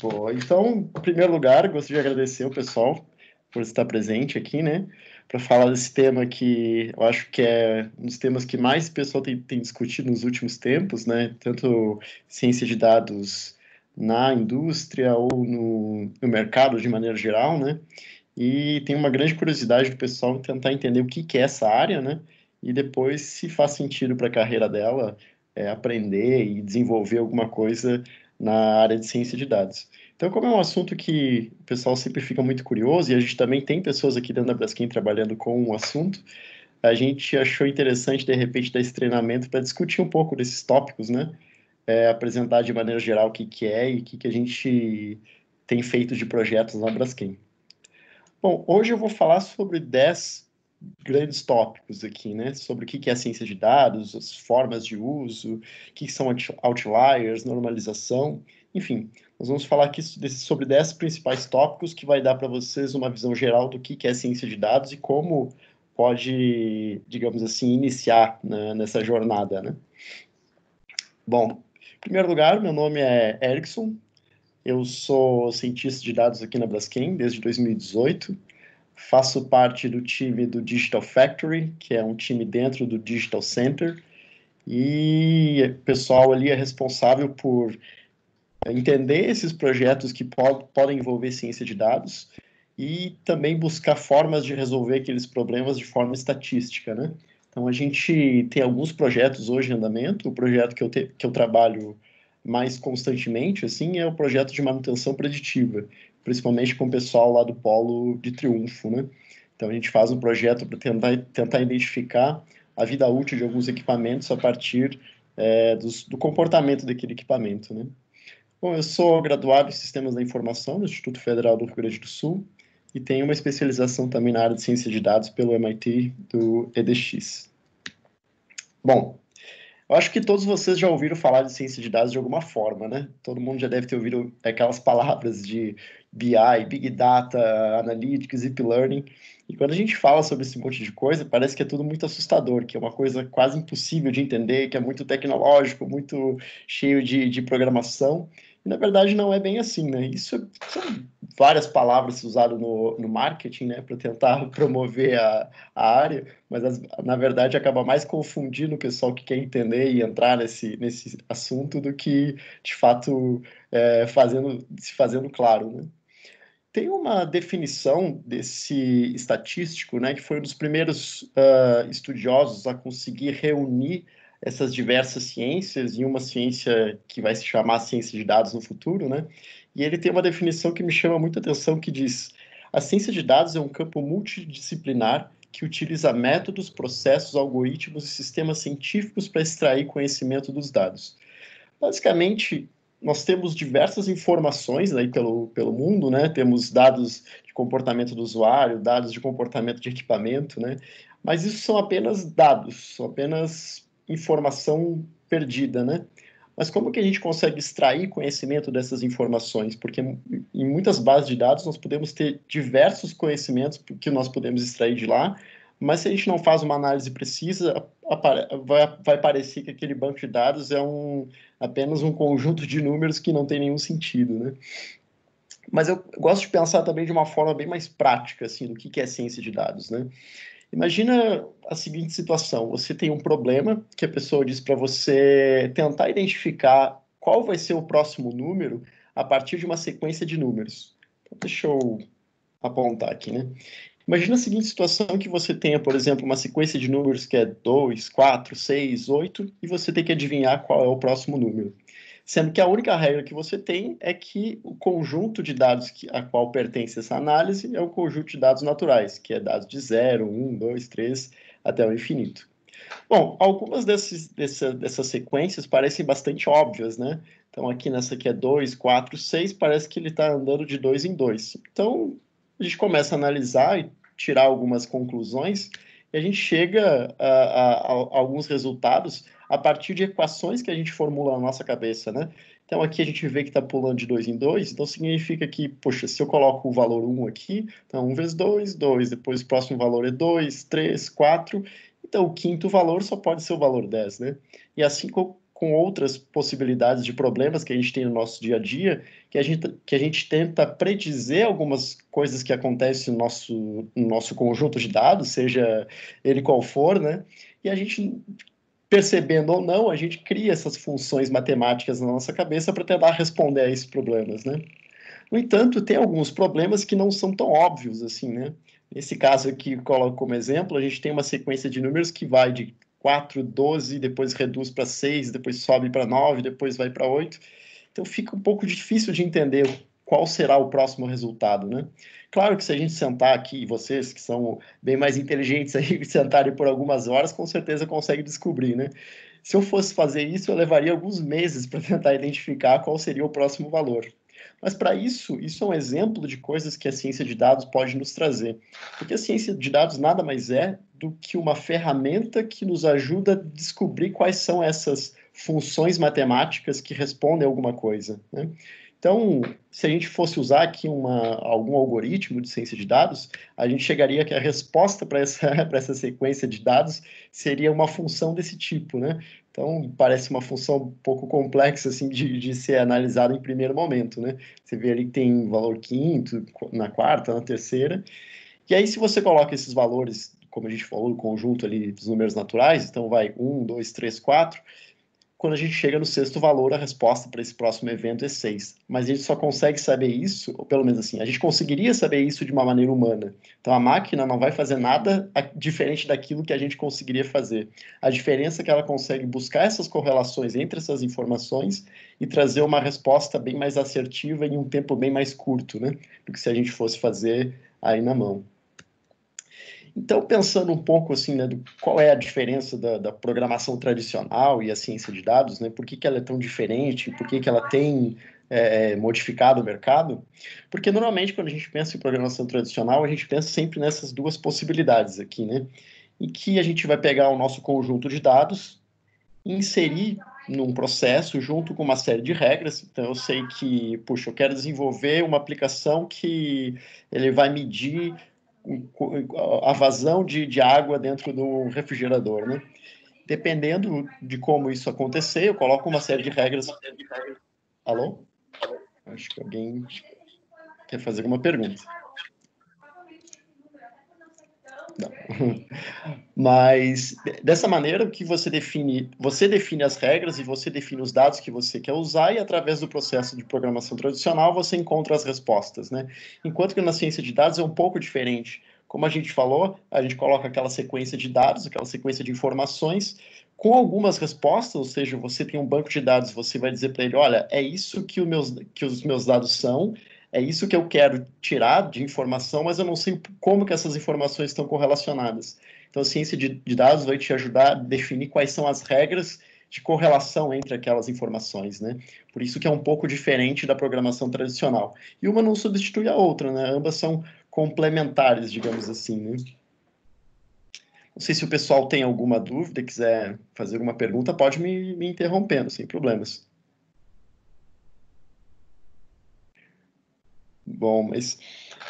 Boa. Então, em primeiro lugar, gostaria de agradecer o pessoal por estar presente aqui, né? Para falar desse tema que eu acho que é um dos temas que mais o pessoal tem discutido nos últimos tempos, né? Tanto ciência de dados na indústria ou no mercado de maneira geral, né? E tem uma grande curiosidade do pessoal em tentar entender o que é essa área, né? E depois, se faz sentido para a carreira dela, aprender e desenvolver alguma coisa na área de ciência de dados. Então, como é um assunto que o pessoal sempre fica muito curioso, e a gente também tem pessoas aqui dentro da Braskem trabalhando com o assunto, a gente achou interessante, de repente, dar esse treinamento para discutir um pouco desses tópicos, né? Apresentar de maneira geral o que é e o que a gente tem feito de projetos na Braskem. Bom, hoje eu vou falar sobre 10 grandes tópicos aqui, né? Sobre o que é ciência de dados, as formas de uso, o que são outliers, normalização, enfim. Nós vamos falar aqui sobre 10 principais tópicos que vai dar para vocês uma visão geral do que é ciência de dados e como pode, digamos assim, iniciar, né, nessa jornada, né? Bom, em primeiro lugar, meu nome é Erickson, eu sou cientista de dados aqui na Braskem desde 2018. Faço parte do time do Digital Factory, que é um time dentro do Digital Center, e o pessoal ali é responsável por entender esses projetos que podem envolver ciência de dados e também buscar formas de resolver aqueles problemas de forma estatística, né? Então, a gente tem alguns projetos hoje em andamento. O projeto que eu trabalho mais constantemente, assim, é o projeto de manutenção preditiva, principalmente com o pessoal lá do Polo de Triunfo, né? Então, a gente faz um projeto para tentar identificar a vida útil de alguns equipamentos a partir do comportamento daquele equipamento, né? Bom, eu sou graduado em Sistemas da Informação no Instituto Federal do Rio Grande do Sul e tenho uma especialização também na área de Ciência de Dados pelo MIT do EDX. Bom, eu acho que todos vocês já ouviram falar de ciência de dados de alguma forma, né? Todo mundo já deve ter ouvido aquelas palavras de BI, Big Data, Analytics, Deep Learning. E quando a gente fala sobre esse monte de coisa, parece que é tudo muito assustador, que é uma coisa quase impossível de entender, que é muito tecnológico, muito cheio de programação. E, na verdade, não é bem assim, né? São várias palavras usadas no marketing, né, para tentar promover a área, mas na verdade acaba mais confundindo o pessoal que quer entender e entrar nesse assunto do que, de fato, se fazendo claro, né? Tem uma definição desse estatístico, né, que foi um dos primeiros estudiosos a conseguir reunir essas diversas ciências em uma ciência que vai se chamar ciência de dados no futuro, né? E ele tem uma definição que me chama muita atenção, que diz: a ciência de dados é um campo multidisciplinar que utiliza métodos, processos, algoritmos e sistemas científicos para extrair conhecimento dos dados. Basicamente, nós temos diversas informações aí pelo mundo, né? Temos dados de comportamento do usuário, dados de comportamento de equipamento, né? Mas isso são apenas dados, são apenas informação perdida, né? Mas como que a gente consegue extrair conhecimento dessas informações? Porque em muitas bases de dados nós podemos ter diversos conhecimentos que nós podemos extrair de lá, mas se a gente não faz uma análise precisa, vai parecer que aquele banco de dados é apenas um conjunto de números que não tem nenhum sentido, né? Mas eu gosto de pensar também de uma forma bem mais prática, assim, do que é ciência de dados, né? Imagina a seguinte situação: você tem um problema que a pessoa diz para você tentar identificar qual vai ser o próximo número a partir de uma sequência de números. Então, deixa eu apontar aqui, né? Imagina a seguinte situação, que você tenha, por exemplo, uma sequência de números que é 2, 4, 6, 8, e você tem que adivinhar qual é o próximo número. Sendo que a única regra que você tem é que o conjunto de dados a qual pertence essa análise é o conjunto de dados naturais, que é dados de 0, 1, 2, 3, até o infinito. Bom, algumas dessas sequências parecem bastante óbvias, né? Então, aqui nessa aqui é 2, 4, 6, parece que ele está andando de 2 em 2. Então, a gente começa a analisar e tirar algumas conclusões, e a gente chega a alguns resultados a partir de equações que a gente formula na nossa cabeça, né? Então, aqui a gente vê que está pulando de 2 em 2, então significa que, poxa, se eu coloco o valor 1 aqui, então 1 vezes 2, 2, depois o próximo valor é 2, 3, 4, então o quinto valor só pode ser o valor 10, né? E assim com outras possibilidades de problemas que a gente tem no nosso dia a dia, que a gente tenta predizer algumas coisas que acontecem no nosso conjunto de dados, seja ele qual for, né? E a gente, percebendo ou não, a gente cria essas funções matemáticas na nossa cabeça para tentar responder a esses problemas, né? No entanto, tem alguns problemas que não são tão óbvios assim, né? Nesse caso aqui, coloco como exemplo, a gente tem uma sequência de números que vai de 4, 12, depois reduz para 6, depois sobe para 9, depois vai para 8. Então fica um pouco difícil de entender qual será o próximo resultado, né? Claro que se a gente sentar aqui, vocês que são bem mais inteligentes aí, sentarem por algumas horas, com certeza conseguem descobrir, né? Se eu fosse fazer isso, eu levaria alguns meses para tentar identificar qual seria o próximo valor. Mas para isso, isso é um exemplo de coisas que a ciência de dados pode nos trazer. Porque a ciência de dados nada mais é do que uma ferramenta que nos ajuda a descobrir quais são essas funções matemáticas que respondem a alguma coisa, né? Então, se a gente fosse usar aqui algum algoritmo de ciência de dados, a gente chegaria que a resposta para essa sequência de dados seria uma função desse tipo, né? Então, parece uma função um pouco complexa assim, de ser analisada em primeiro momento, né? Você vê ali que tem valor quinto, na quarta, na terceira. E aí, se você coloca esses valores, como a gente falou, no conjunto ali dos números naturais, então vai 1, 2, 3, 4. Quando a gente chega no sexto valor, a resposta para esse próximo evento é 6. Mas a gente só consegue saber isso, ou pelo menos assim, a gente conseguiria saber isso de uma maneira humana. Então a máquina não vai fazer nada diferente daquilo que a gente conseguiria fazer. A diferença é que ela consegue buscar essas correlações entre essas informações e trazer uma resposta bem mais assertiva em um tempo bem mais curto, né? Do que se a gente fosse fazer aí na mão. Então, pensando um pouco assim, né, qual é a diferença da programação tradicional e a ciência de dados, né? Por que ela é tão diferente? Por que ela tem modificado o mercado? Porque normalmente quando a gente pensa em programação tradicional, a gente pensa sempre nessas duas possibilidades aqui, né? Em que a gente vai pegar o nosso conjunto de dados e inserir num processo junto com uma série de regras. Então, eu sei que, puxa, eu quero desenvolver uma aplicação que ele vai medir a vazão de água dentro do refrigerador, né? Dependendo de como isso acontecer, eu coloco uma série de regras. Alô? Acho que alguém quer fazer alguma pergunta. Não. Mas dessa maneira que você define as regras e você define os dados que você quer usar e através do processo de programação tradicional você encontra as respostas, né? Enquanto que na ciência de dados é um pouco diferente. Como a gente falou, a gente coloca aquela sequência de dados, aquela sequência de informações com algumas respostas, ou seja, você tem um banco de dados, você vai dizer para ele, olha, é isso que os meus dados são, é isso que eu quero tirar de informação, mas eu não sei como que essas informações estão correlacionadas. Então, a ciência de dados vai te ajudar a definir quais são as regras de correlação entre aquelas informações, né? Por isso que é um pouco diferente da programação tradicional. E uma não substitui a outra, né? Ambas são complementares, digamos assim, né? Não sei se o pessoal tem alguma dúvida, quiser fazer alguma pergunta, pode me interrompendo, sem problemas. Bom, mas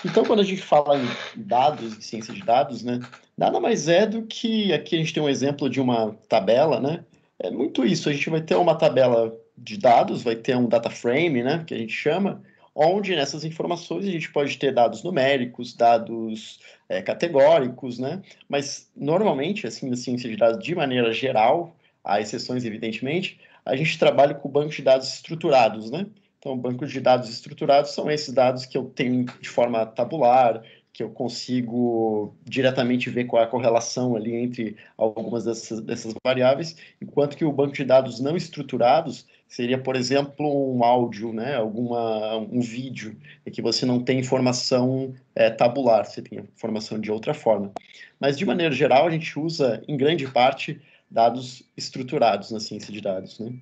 então quando a gente fala em dados, em ciência de dados, né, nada mais é do que aqui a gente tem um exemplo de uma tabela, né? É muito isso, a gente vai ter uma tabela de dados, vai ter um data frame, né, que a gente chama, onde nessas informações a gente pode ter dados numéricos, dados categóricos, né? Mas normalmente, assim, na ciência de dados, de maneira geral, há exceções, evidentemente, a gente trabalha com banco de dados estruturados, né? Então, bancos de dados estruturados são esses dados que eu tenho de forma tabular, que eu consigo diretamente ver qual é a correlação ali entre algumas dessas variáveis, enquanto que o banco de dados não estruturados seria, por exemplo, um áudio, né, um vídeo, em que você não tem informação tabular, você tem informação de outra forma. Mas, de maneira geral, a gente usa, em grande parte, dados estruturados na ciência de dados, né?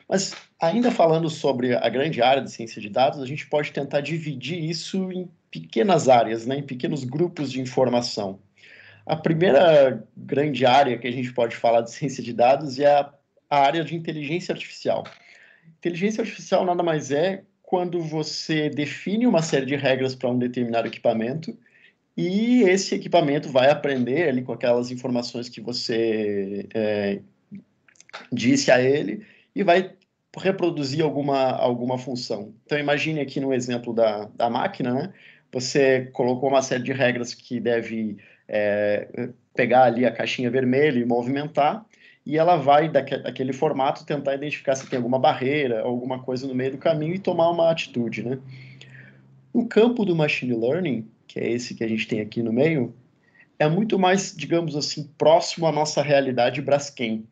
Mas, ainda falando sobre a grande área de ciência de dados, a gente pode tentar dividir isso em pequenas áreas, né, em pequenos grupos de informação. A primeira grande área que a gente pode falar de ciência de dados é a área de inteligência artificial. Inteligência artificial nada mais é quando você define uma série de regras para um determinado equipamento e esse equipamento vai aprender ali com aquelas informações que você disse a ele e vai reproduzir alguma função. Então, imagine aqui no exemplo da máquina, né? Você colocou uma série de regras que deve pegar ali a caixinha vermelha e movimentar, e ela vai, daquele formato, tentar identificar se tem alguma barreira, alguma coisa no meio do caminho e tomar uma atitude, né? No campo do machine learning, que é esse que a gente tem aqui no meio, é muito mais, digamos assim, próximo à nossa realidade Braskem.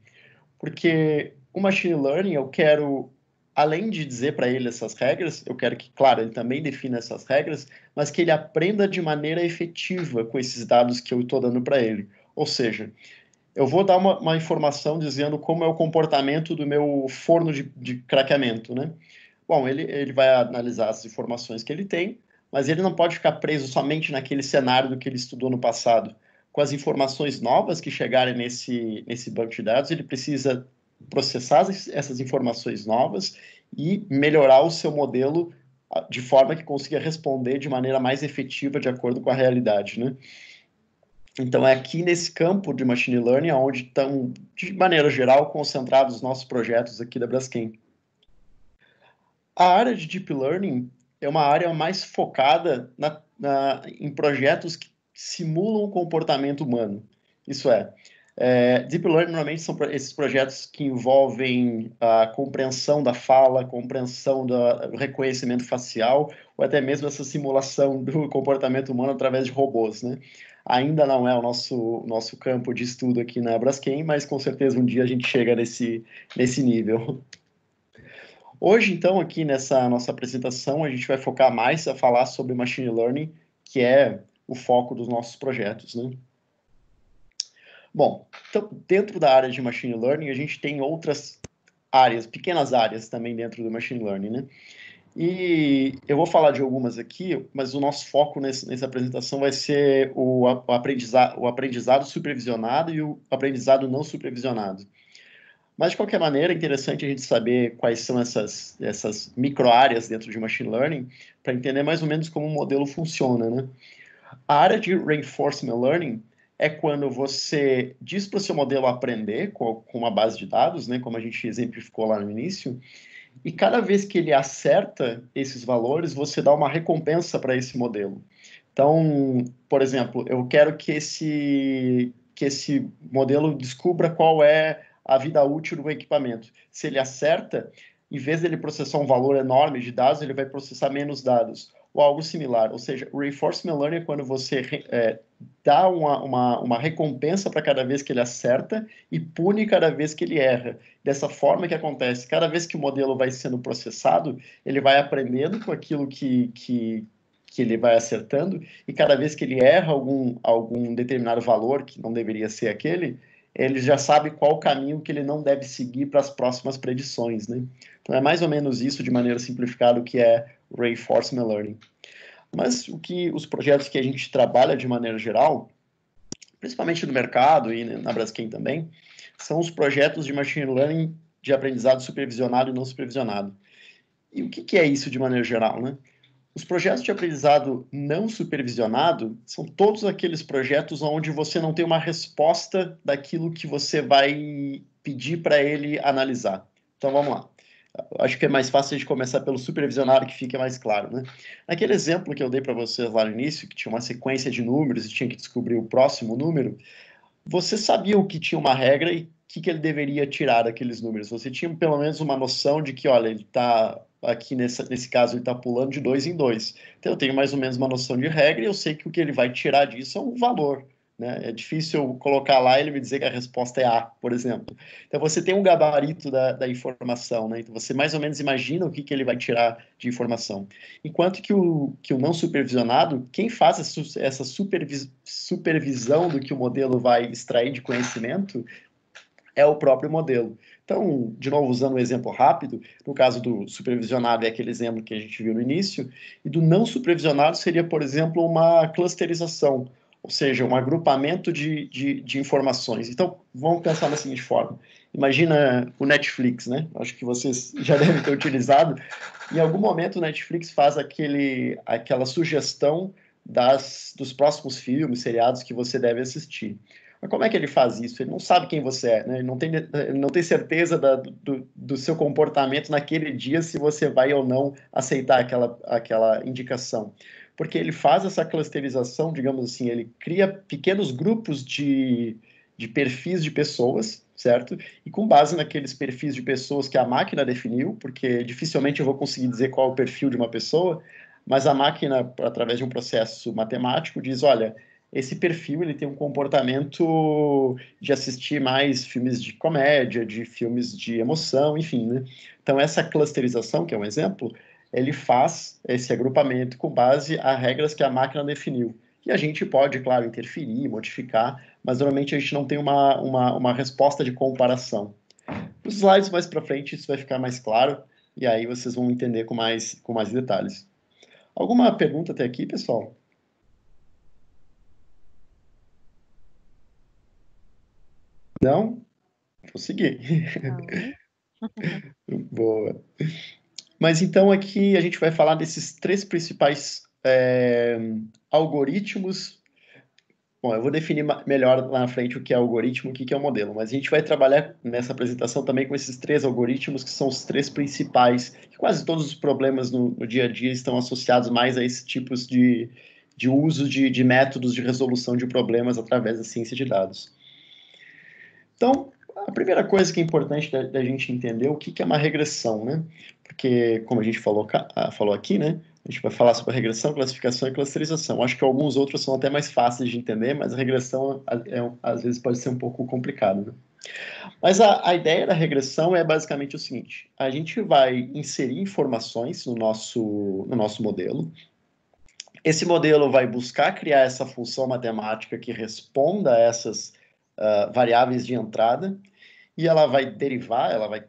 Porque o machine learning, eu quero, além de dizer para ele essas regras, eu quero que, claro, ele também defina essas regras, mas que ele aprenda de maneira efetiva com esses dados que eu estou dando para ele. Ou seja, eu vou dar uma informação dizendo como é o comportamento do meu forno de craqueamento, né? Bom, ele vai analisar as informações que ele tem, mas ele não pode ficar preso somente naquele cenário do que ele estudou no passado. Com as informações novas que chegarem nesse banco de dados, ele precisa processar essas informações novas e melhorar o seu modelo de forma que consiga responder de maneira mais efetiva de acordo com a realidade, né? Então, é aqui nesse campo de machine learning onde estão, de maneira geral, concentrados os nossos projetos aqui da Braskem. A área de Deep Learning é uma área mais focada em projetos que simulam o comportamento humano. Isso Deep Learning normalmente são esses projetos que envolvem a compreensão da fala, compreensão do reconhecimento facial, ou até mesmo essa simulação do comportamento humano através de robôs, né? Ainda não é o nosso campo de estudo aqui na Braskem, mas com certeza um dia a gente chega nesse nível. Hoje, então, aqui nessa nossa apresentação, a gente vai focar mais a falar sobre Machine Learning, que é o foco dos nossos projetos, né? Bom, então, dentro da área de Machine Learning, a gente tem outras áreas, pequenas áreas também dentro do Machine Learning, né? E eu vou falar de algumas aqui, mas o nosso foco nessa apresentação vai ser o aprendizado supervisionado e o aprendizado não supervisionado. Mas, de qualquer maneira, é interessante a gente saber quais são essas micro-áreas dentro de Machine Learning para entender mais ou menos como o modelo funciona, né? A área de Reinforcement Learning é quando você diz para o seu modelo aprender com uma base de dados, né, como a gente exemplificou lá no início, e cada vez que ele acerta esses valores, você dá uma recompensa para esse modelo. Então, por exemplo, eu quero que esse modelo descubra qual é a vida útil do equipamento. Se ele acerta, em vez de ele processar um valor enorme de dados, ele vai processar menos dados, ou algo similar. Ou seja, o Reinforcement Learning é quando você dá uma recompensa para cada vez que ele acerta e pune cada vez que ele erra. Dessa forma que acontece, cada vez que o modelo vai sendo processado, ele vai aprendendo com aquilo que ele vai acertando, e cada vez que ele erra algum determinado valor que não deveria ser aquele, ele já sabe qual o caminho que ele não deve seguir para as próximas predições, né? Então, é mais ou menos isso, de maneira simplificada, o que é Reinforcement Learning. Mas os projetos que a gente trabalha de maneira geral, principalmente no mercado e na Braskem também, são os projetos de Machine Learning de aprendizado supervisionado e não supervisionado. E o que é isso de maneira geral, né? Os projetos de aprendizado não supervisionado são todos aqueles projetos onde você não tem uma resposta daquilo que você vai pedir para ele analisar. Então, vamos lá. Acho que é mais fácil de começar pelo supervisionado, que fica mais claro, né? Naquele exemplo que eu dei para vocês lá no início, que tinha uma sequência de números e tinha que descobrir o próximo número, você sabia o que tinha uma regra e o que ele deveria tirar daqueles números. Você tinha pelo menos uma noção de que, olha, ele está aqui nesse caso, ele está pulando de 2 em 2. Então, eu tenho mais ou menos uma noção de regra e eu sei que o que ele vai tirar disso é um valor, né? É difícil eu colocar lá e ele me dizer que a resposta é A, por exemplo. Então, você tem um gabarito da informação, né? Então, você mais ou menos imagina o que ele vai tirar de informação. Enquanto que o não supervisionado, quem faz essa supervisão do que o modelo vai extrair de conhecimento é o próprio modelo. Então, de novo, usando um exemplo rápido, no caso do supervisionado é aquele exemplo que a gente viu no início, e do não supervisionado seria, por exemplo, uma clusterização, ou seja, um agrupamento de informações. Então, vamos pensar da seguinte forma. Imagina o Netflix, né? Acho que vocês já devem ter utilizado. Em algum momento o Netflix faz aquela sugestão dos próximos filmes, seriados que você deve assistir. Mas como é que ele faz isso? Ele não sabe quem você é, né? Ele não tem certeza do seu comportamento naquele dia, se você vai ou não aceitar aquela indicação. Porque ele faz essa clusterização, digamos assim, ele cria pequenos grupos de perfis de pessoas, certo? E com base naqueles perfis de pessoas que a máquina definiu, porque dificilmente eu vou conseguir dizer qual é o perfil de uma pessoa, mas a máquina, através de um processo matemático, diz, olha, esse perfil ele tem um comportamento de assistir mais filmes de comédia, de filmes de emoção, enfim, né? Então, essa clusterização, que é um exemplo, ele faz esse agrupamento com base a regras que a máquina definiu. E a gente pode, claro, interferir, modificar, mas normalmente a gente não tem uma resposta de comparação. Nos slides mais para frente isso vai ficar mais claro, e aí vocês vão entender com mais detalhes. Alguma pergunta até aqui, pessoal? Não? Vou seguir. Boa. Mas então aqui a gente vai falar desses três principais algoritmos. Bom, eu vou definir melhor lá na frente o que é algoritmo e o que é o modelo, mas a gente vai trabalhar nessa apresentação também com esses três algoritmos, que são os três principais, que quase todos os problemas no dia a dia estão associados mais a esses tipos de uso de métodos de resolução de problemas através da ciência de dados. Então, a primeira coisa que é importante da gente entender o que é uma regressão, né? Porque, como a gente falou aqui, né? A gente vai falar sobre a regressão, classificação e clusterização. Acho que alguns outros são até mais fáceis de entender, mas a regressão, às vezes, pode ser um pouco complicado, né? Mas a ideia da regressão é basicamente o seguinte: a gente vai inserir informações no nosso modelo. Esse modelo vai buscar criar essa função matemática que responda a essas variáveis de entrada, e ela vai derivar, ela vai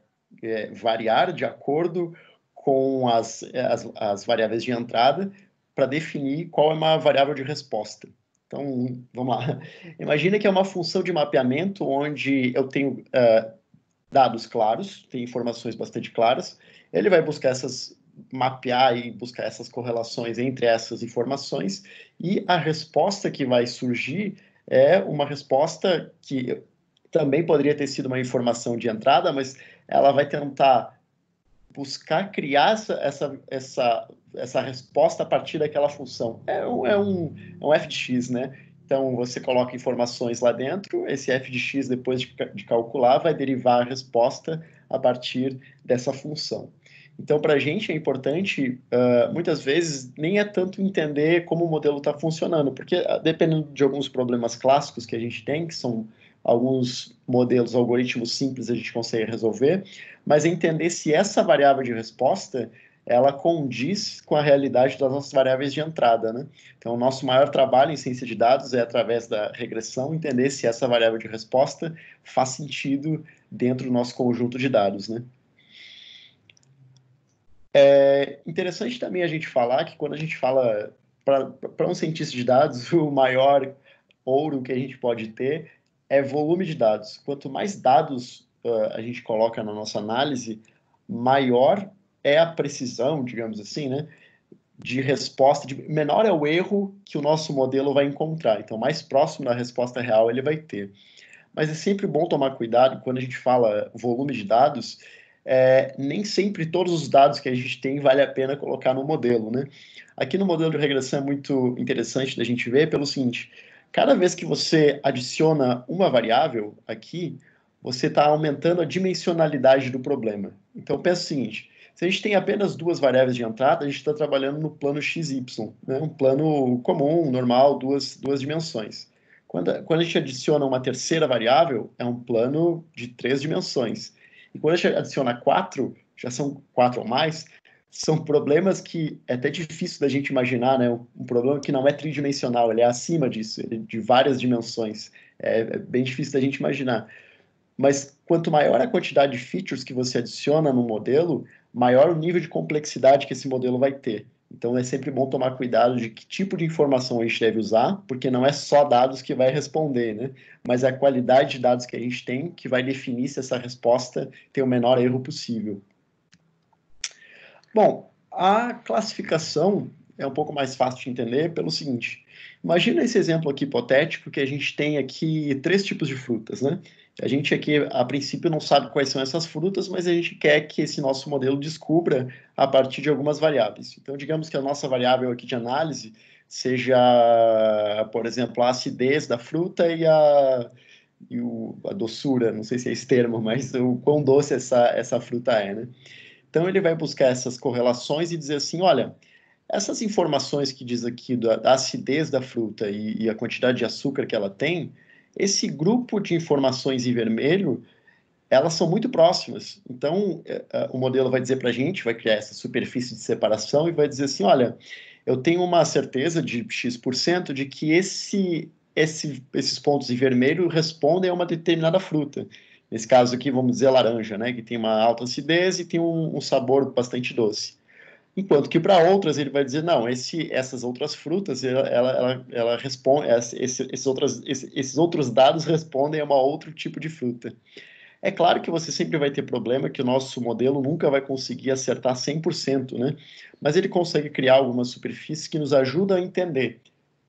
variar de acordo com as variáveis de entrada para definir qual é uma variável de resposta. Então, vamos lá. Imagina que é uma função de mapeamento onde eu tenho dados claros, tem informações bastante claras. Ele vai buscar mapear e buscar essas correlações entre essas informações, e a resposta que vai surgir é uma resposta que também poderia ter sido uma informação de entrada, mas ela vai tentar buscar criar essa resposta a partir daquela função. É um f de x, né? Então, você coloca informações lá dentro, esse f de x, depois de calcular, vai derivar a resposta a partir dessa função. Então, para a gente é importante, muitas vezes, nem é tanto entender como o modelo está funcionando, porque dependendo de alguns problemas clássicos que a gente tem, que são alguns modelos, algoritmos simples, a gente consegue resolver, mas entender se essa variável de resposta ela condiz com a realidade das nossas variáveis de entrada, né? Então, o nosso maior trabalho em ciência de dados é, através da regressão, entender se essa variável de resposta faz sentido dentro do nosso conjunto de dados, né? É interessante também a gente falar que quando a gente fala para um cientista de dados, o maior ouro que a gente pode ter é volume de dados. Quanto mais dados a gente coloca na nossa análise, maior é a precisão, digamos assim, né, de resposta, menor é o erro que o nosso modelo vai encontrar. Então, mais próximo da resposta real ele vai ter. Mas é sempre bom tomar cuidado quando a gente fala volume de dados, nem sempre todos os dados que a gente tem vale a pena colocar no modelo, né? Aqui no modelo de regressão é muito interessante da gente ver pelo seguinte: cada vez que você adiciona uma variável aqui, você está aumentando a dimensionalidade do problema. Então pensa o seguinte: se a gente tem apenas duas variáveis de entrada, a gente está trabalhando no plano XY, né? Um plano comum, normal, duas dimensões. Quando a gente adiciona uma terceira variável, é um plano de 3 dimensões. E quando a gente adiciona quatro, já são quatro ou mais, são problemas que é até difícil da gente imaginar, né? Um problema que não é tridimensional, ele é acima disso, ele é de várias dimensões. É bem difícil da gente imaginar. Mas quanto maior a quantidade de features que você adiciona no modelo, maior o nível de complexidade que esse modelo vai ter. Então é sempre bom tomar cuidado de que tipo de informação a gente deve usar, porque não é só dados que vai responder, né? Mas é a qualidade de dados que a gente tem que vai definir se essa resposta tem o menor erro possível. Bom, a classificação é um pouco mais fácil de entender pelo seguinte. Imagina esse exemplo aqui hipotético que a gente tem aqui 3 tipos de frutas, né? A gente aqui, a princípio, não sabe quais são essas frutas, mas a gente quer que esse nosso modelo descubra a partir de algumas variáveis. Então, digamos que a nossa variável aqui de análise seja, por exemplo, a acidez da fruta a doçura, não sei se é esse termo, mas o quão doce essa fruta é, né? Então, ele vai buscar essas correlações e dizer assim, olha, essas informações que diz aqui da acidez da fruta e a quantidade de açúcar que ela tem, esse grupo de informações em vermelho, elas são muito próximas. Então, o modelo vai dizer para a gente, vai criar essa superfície de separação e vai dizer assim, olha, eu tenho uma certeza de X% de que esses pontos em vermelho respondem a uma determinada fruta. Nesse caso aqui, vamos dizer laranja, né, que tem uma alta acidez e tem um sabor bastante doce. Enquanto que para outras ele vai dizer, não, essas outras frutas, ela responde, esses outros dados respondem a um outro tipo de fruta. É claro que você sempre vai ter problema, que o nosso modelo nunca vai conseguir acertar 100%, né? Mas ele consegue criar algumas superfícies que nos ajudam a entender.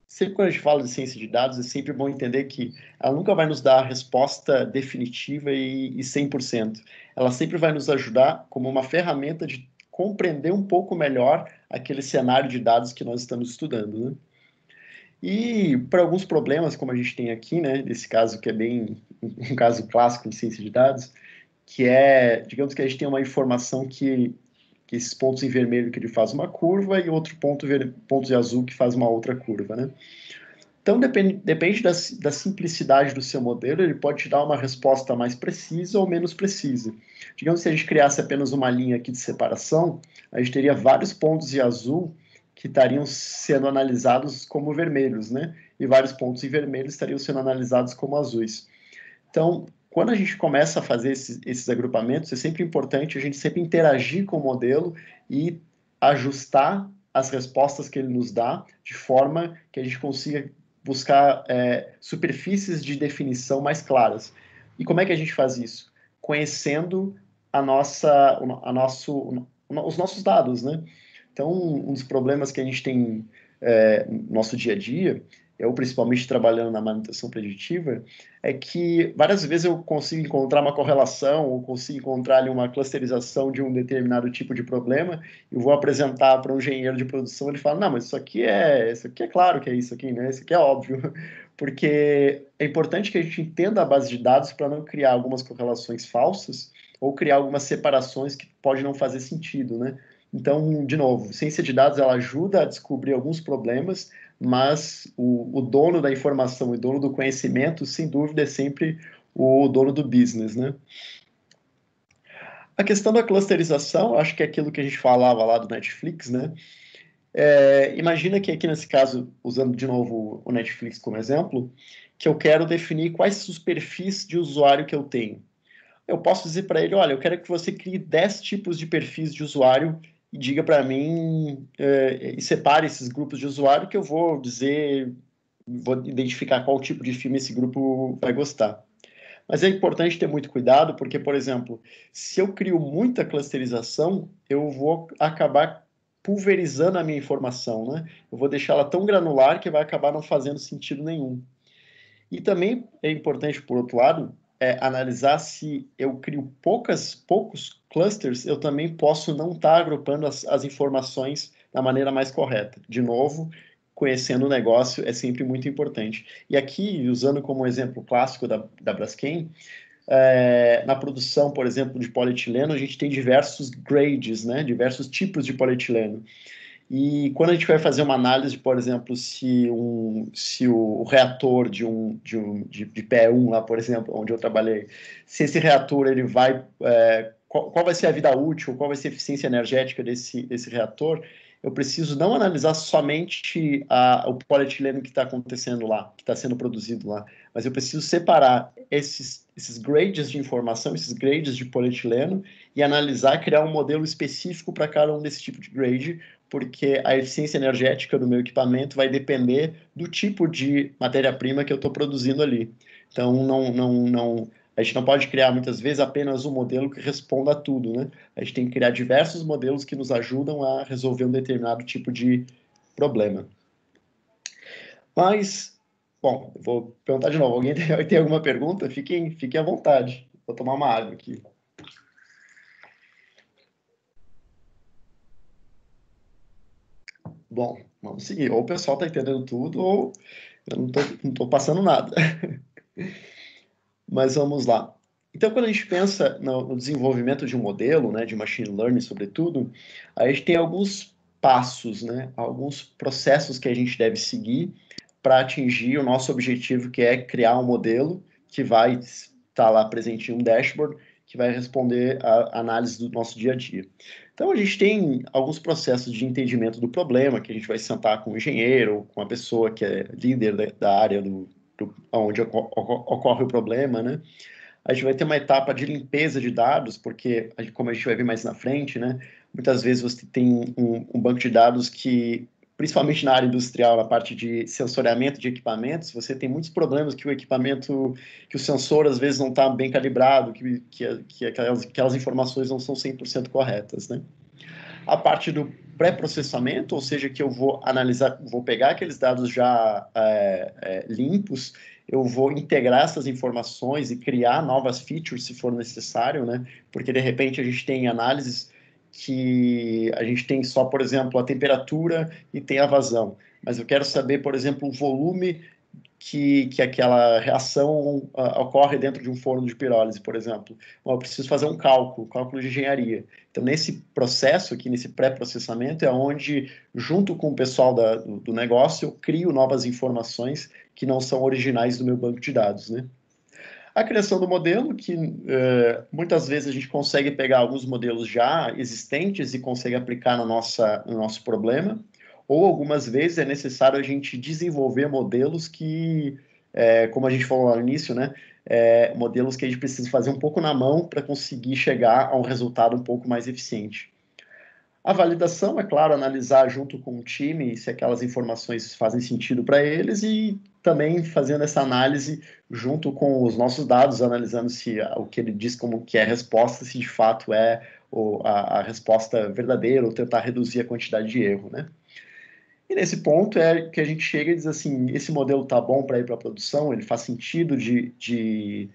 Sempre quando a gente fala de ciência de dados, é sempre bom entender que ela nunca vai nos dar a resposta definitiva e 100%. Ela sempre vai nos ajudar como uma ferramenta de compreender um pouco melhor aquele cenário de dados que nós estamos estudando, né? E para alguns problemas, como a gente tem aqui, né, nesse caso que é bem um caso clássico de ciência de dados, que é, digamos que a gente tem uma informação que esses pontos em vermelho que ele faz uma curva e outro ponto em azul que faz uma outra curva, né? Então, depende da simplicidade do seu modelo, ele pode te dar uma resposta mais precisa ou menos precisa. Digamos que se a gente criasse apenas uma linha aqui de separação, a gente teria vários pontos em azul que estariam sendo analisados como vermelhos, né? E vários pontos em vermelho estariam sendo analisados como azuis. Então, quando a gente começa a fazer esses agrupamentos, é sempre importante a gente sempre interagir com o modelo e ajustar as respostas que ele nos dá de forma que a gente consiga buscar superfícies de definição mais claras. E como é que a gente faz isso? Conhecendo os nossos dados, né? Então, um dos problemas que a gente tem no nosso dia a dia, eu principalmente trabalhando na manutenção preditiva, é que várias vezes eu consigo encontrar uma correlação ou consigo encontrar ali uma clusterização de um determinado tipo de problema, eu vou apresentar para um engenheiro de produção, ele fala, não, mas isso aqui é claro que é isso aqui, né? Isso aqui é óbvio, porque é importante que a gente entenda a base de dados para não criar algumas correlações falsas ou criar algumas separações que pode não fazer sentido, né? Então, de novo, ciência de dados ela ajuda a descobrir alguns problemas, mas o dono da informação e dono do conhecimento, sem dúvida, é sempre o dono do business, né? A questão da clusterização, acho que é aquilo que a gente falava lá do Netflix, né? Imagina que aqui nesse caso, usando de novo o Netflix como exemplo, que eu quero definir quais os perfis de usuário que eu tenho. Eu posso dizer para ele, olha, eu quero que você crie 10 tipos de perfis de usuário e diga para mim, e separe esses grupos de usuário que eu vou dizer, vou identificar qual tipo de filme esse grupo vai gostar. Mas é importante ter muito cuidado, porque, por exemplo, se eu crio muita clusterização, eu vou acabar pulverizando a minha informação, né? Eu vou deixá-la tão granular que vai acabar não fazendo sentido nenhum. E também é importante, por outro lado, analisar se eu crio poucos clusters, eu também posso não estar agrupando as informações da maneira mais correta. De novo, conhecendo o negócio é sempre muito importante. E aqui, usando como exemplo clássico da Braskem, na produção, por exemplo, de polietileno, a gente tem diversos grades, né? Diversos tipos de polietileno. E quando a gente vai fazer uma análise, por exemplo, se o reator de PE1 lá, por exemplo, onde eu trabalhei, se esse reator ele vai, qual vai ser a vida útil, qual vai ser a eficiência energética desse reator, eu preciso não analisar somente o polietileno que está acontecendo lá, que está sendo produzido lá, mas eu preciso separar esses grades de informação, esses grades de polietileno, e analisar, criar um modelo específico para cada um desse tipo de grade, porque a eficiência energética do meu equipamento vai depender do tipo de matéria-prima que eu estou produzindo ali. Então, a gente não pode criar muitas vezes apenas um modelo que responda a tudo, né? A gente tem que criar diversos modelos que nos ajudam a resolver um determinado tipo de problema. Mas, bom, eu vou perguntar de novo. Alguém tem alguma pergunta? Fiquem à vontade. Vou tomar uma água aqui. Bom, vamos seguir. Ou o pessoal está entendendo tudo, ou eu não tô passando nada. Mas vamos lá. Então, quando a gente pensa no desenvolvimento de um modelo, né, de machine learning, sobretudo, a gente tem alguns passos, né, alguns processos que a gente deve seguir para atingir o nosso objetivo, que é criar um modelo que vai estar lá presente em um dashboard, que vai responder a análise do nosso dia a dia. Então, a gente tem alguns processos de entendimento do problema, que a gente vai sentar com um engenheiro, com a pessoa que é líder da área onde ocorre o problema, né? A gente vai ter uma etapa de limpeza de dados, porque, como a gente vai ver mais na frente, né? Muitas vezes você tem um banco de dados que, principalmente na área industrial, na parte de sensoriamento de equipamentos, você tem muitos problemas que o equipamento, que o sensor às vezes não está bem calibrado, que aquelas informações não são 100% corretas, né? A parte do pré-processamento, ou seja, que eu vou analisar, vou pegar aqueles dados já limpos, eu vou integrar essas informações e criar novas features se for necessário, né? Porque de repente a gente tem análises que a gente tem só, por exemplo, a temperatura e tem a vazão. Mas eu quero saber, por exemplo, o volume que aquela reação ocorre dentro de um forno de pirólise, por exemplo. Bom, eu preciso fazer um cálculo de engenharia. Então, nesse processo aqui, nesse pré-processamento, é onde, junto com o pessoal do negócio, eu crio novas informações que não são originais do meu banco de dados, né? A criação do modelo, que muitas vezes a gente consegue pegar alguns modelos já existentes e consegue aplicar no nosso problema, ou algumas vezes é necessário a gente desenvolver modelos que, como a gente falou lá no início, né, modelos que a gente precisa fazer um pouco na mão para conseguir chegar a um resultado um pouco mais eficiente. A validação, é claro, analisar junto com o time se aquelas informações fazem sentido para eles e também fazendo essa análise junto com os nossos dados, analisando se o que ele diz como que é a resposta, se de fato é a resposta verdadeira, ou tentar reduzir a quantidade de erro, né? E nesse ponto é que a gente chega e diz assim, esse modelo está bom para ir para a produção, ele faz sentido de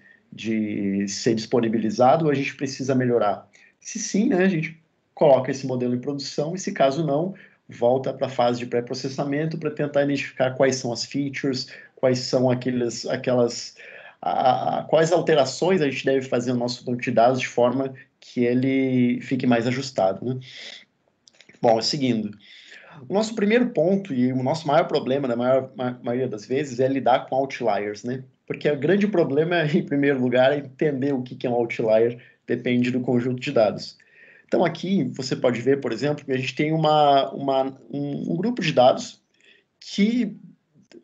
ser disponibilizado, ou a gente precisa melhorar? Se sim, né, a gente coloca esse modelo em produção, e se caso não, volta para a fase de pré-processamento para tentar identificar quais são as features, quais são quais alterações a gente deve fazer no nosso banco de dados de forma que ele fique mais ajustado, né? Bom, seguindo. O nosso primeiro ponto e o nosso maior problema, na maioria das vezes, é lidar com outliers, né? Porque o grande problema, em primeiro lugar, é entender o que é um outlier, depende do conjunto de dados. Então, aqui você pode ver, por exemplo, que a gente tem um grupo de dados que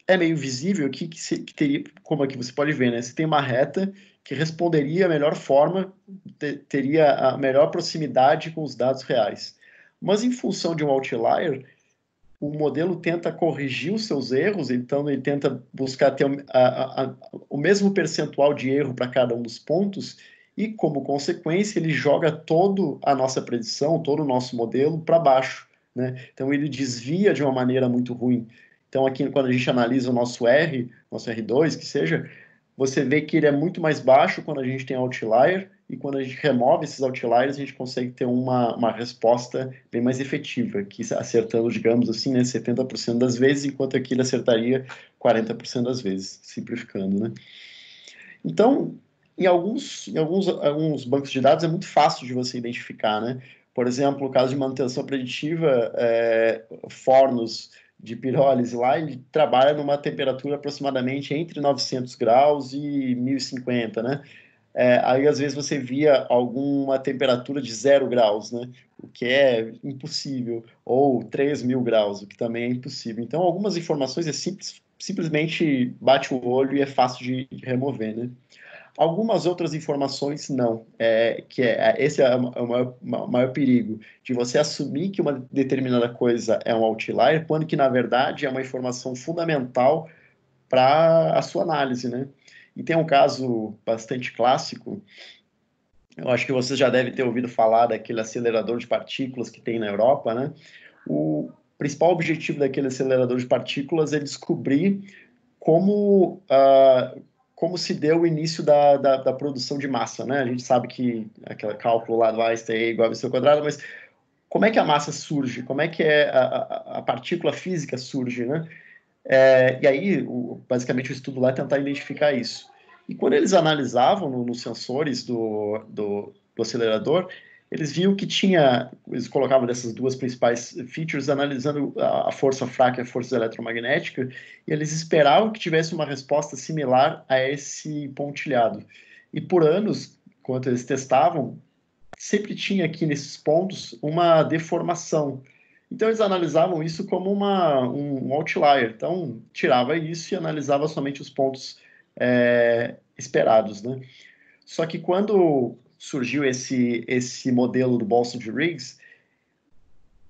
é meio visível aqui, que teria, como aqui você pode ver, né? Você tem uma reta que responderia a melhor forma, teria a melhor proximidade com os dados reais. Mas em função de um outlier, o modelo tenta corrigir os seus erros, então ele tenta buscar ter o mesmo percentual de erro para cada um dos pontos, e como consequência ele joga toda a nossa predição, todo o nosso modelo para baixo, né? Então ele desvia de uma maneira muito ruim. Então aqui quando a gente analisa o nosso nosso R2, que seja, você vê que ele é muito mais baixo quando a gente tem outlier, e quando a gente remove esses outliers, a gente consegue ter uma resposta bem mais efetiva, que acertando, digamos assim, né, 70% das vezes, enquanto aqui ele acertaria 40% das vezes, simplificando, né? Então, alguns bancos de dados é muito fácil de você identificar, né? Por exemplo, o caso de manutenção preditiva, fornos de pirólise lá, ele trabalha numa temperatura aproximadamente entre 900 graus e 1050, né? Aí, às vezes, você via alguma temperatura de 0 graus, né? O que é impossível, ou 3.000 graus, o que também é impossível. Então, algumas informações simplesmente bate o olho e é fácil de remover, né? Algumas outras informações não. Esse é o maior perigo, de você assumir que uma determinada coisa é um outlier, quando que, na verdade, é uma informação fundamental para a sua análise, né? E tem um caso bastante clássico, eu acho que você já deve ter ouvido falar daquele acelerador de partículas que tem na Europa, né? principal objetivo daquele acelerador de partículas é descobrir como, como se deu o início da produção de massa, né? A gente sabe que aquele cálculo lá do Einstein é igual a mc quadrado, mas como é que a massa surge? Como é que a partícula física surge, né? E aí, basicamente, o estudo lá é tentar identificar isso. E quando eles analisavam nos sensores do acelerador, eles viam que tinha, eles colocavam dessas duas principais features, analisando a força fraca e a força eletromagnética, e eles esperavam que tivesse uma resposta similar a esse pontilhado. E por anos, enquanto eles testavam, sempre tinha aqui nesses pontos uma deformação. Então, eles analisavam isso como um outlier. Então, tirava isso e analisava somente os pontos esperados, né? Só que quando surgiu esse modelo do Boltzmann de Riggs,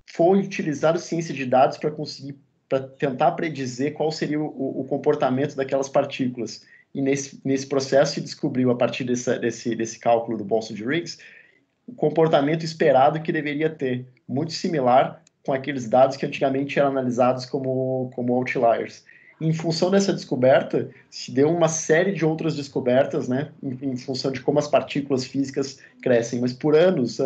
foi utilizado ciência de dados para tentar predizer qual seria o comportamento daquelas partículas. E nesse processo se descobriu, a partir desse cálculo do Boltzmann de Riggs, o comportamento esperado que deveria ter, muito similar com aqueles dados que antigamente eram analisados como outliers. Em função dessa descoberta, se deu uma série de outras descobertas, né, em função de como as partículas físicas crescem, mas por anos,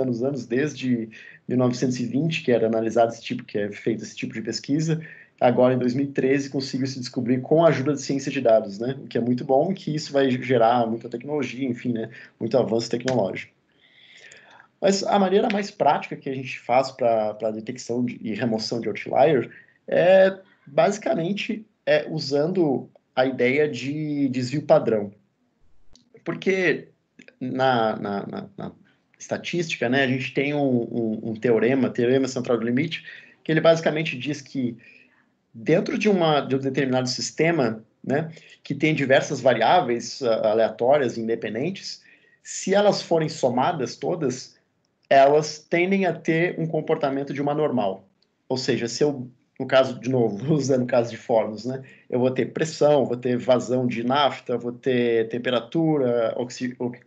desde 1920, que era analisado esse tipo, que é feito esse tipo de pesquisa, agora em 2013 conseguiu se descobrir com a ajuda de ciência de dados, né, o que é muito bom, que isso vai gerar muita tecnologia, enfim, né, muito avanço tecnológico. Mas a maneira mais prática que a gente faz para a detecção e remoção de outlier é basicamente usando a ideia de desvio padrão. Porque na estatística, né, a gente tem um teorema central do limite, que ele basicamente diz que dentro de um determinado sistema, né, que tem diversas variáveis aleatórias, independentes, se elas forem somadas todas, elas tendem a ter um comportamento de uma normal. Ou seja, se eu, no caso, de novo, usando o caso de fornos, né, eu vou ter pressão, vou ter vazão de nafta, vou ter temperatura,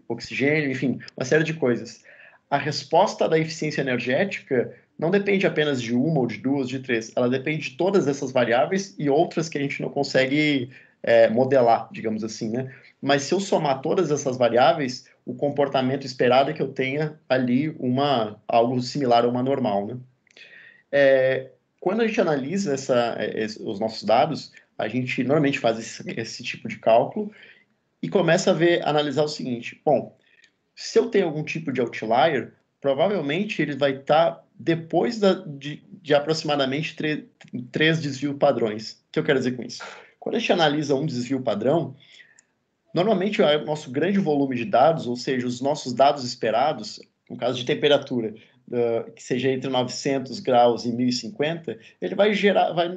oxigênio, enfim, uma série de coisas. A resposta da eficiência energética não depende apenas de uma, ou de duas, ou de três. Ela depende de todas essas variáveis e outras que a gente não consegue modelar, digamos assim, né? Mas se eu somar todas essas variáveis, o comportamento esperado é que eu tenha ali algo similar a uma normal, né? Quando a gente analisa os nossos dados, a gente normalmente faz esse tipo de cálculo e começa a analisar o seguinte: bom, se eu tenho algum tipo de outlier, provavelmente ele vai estar depois de aproximadamente três desvios padrões. O que eu quero dizer com isso? Quando a gente analisa um desvio padrão, normalmente o nosso grande volume de dados, ou seja, os nossos dados esperados, no caso de temperatura, que seja entre 900 graus e 1050, ele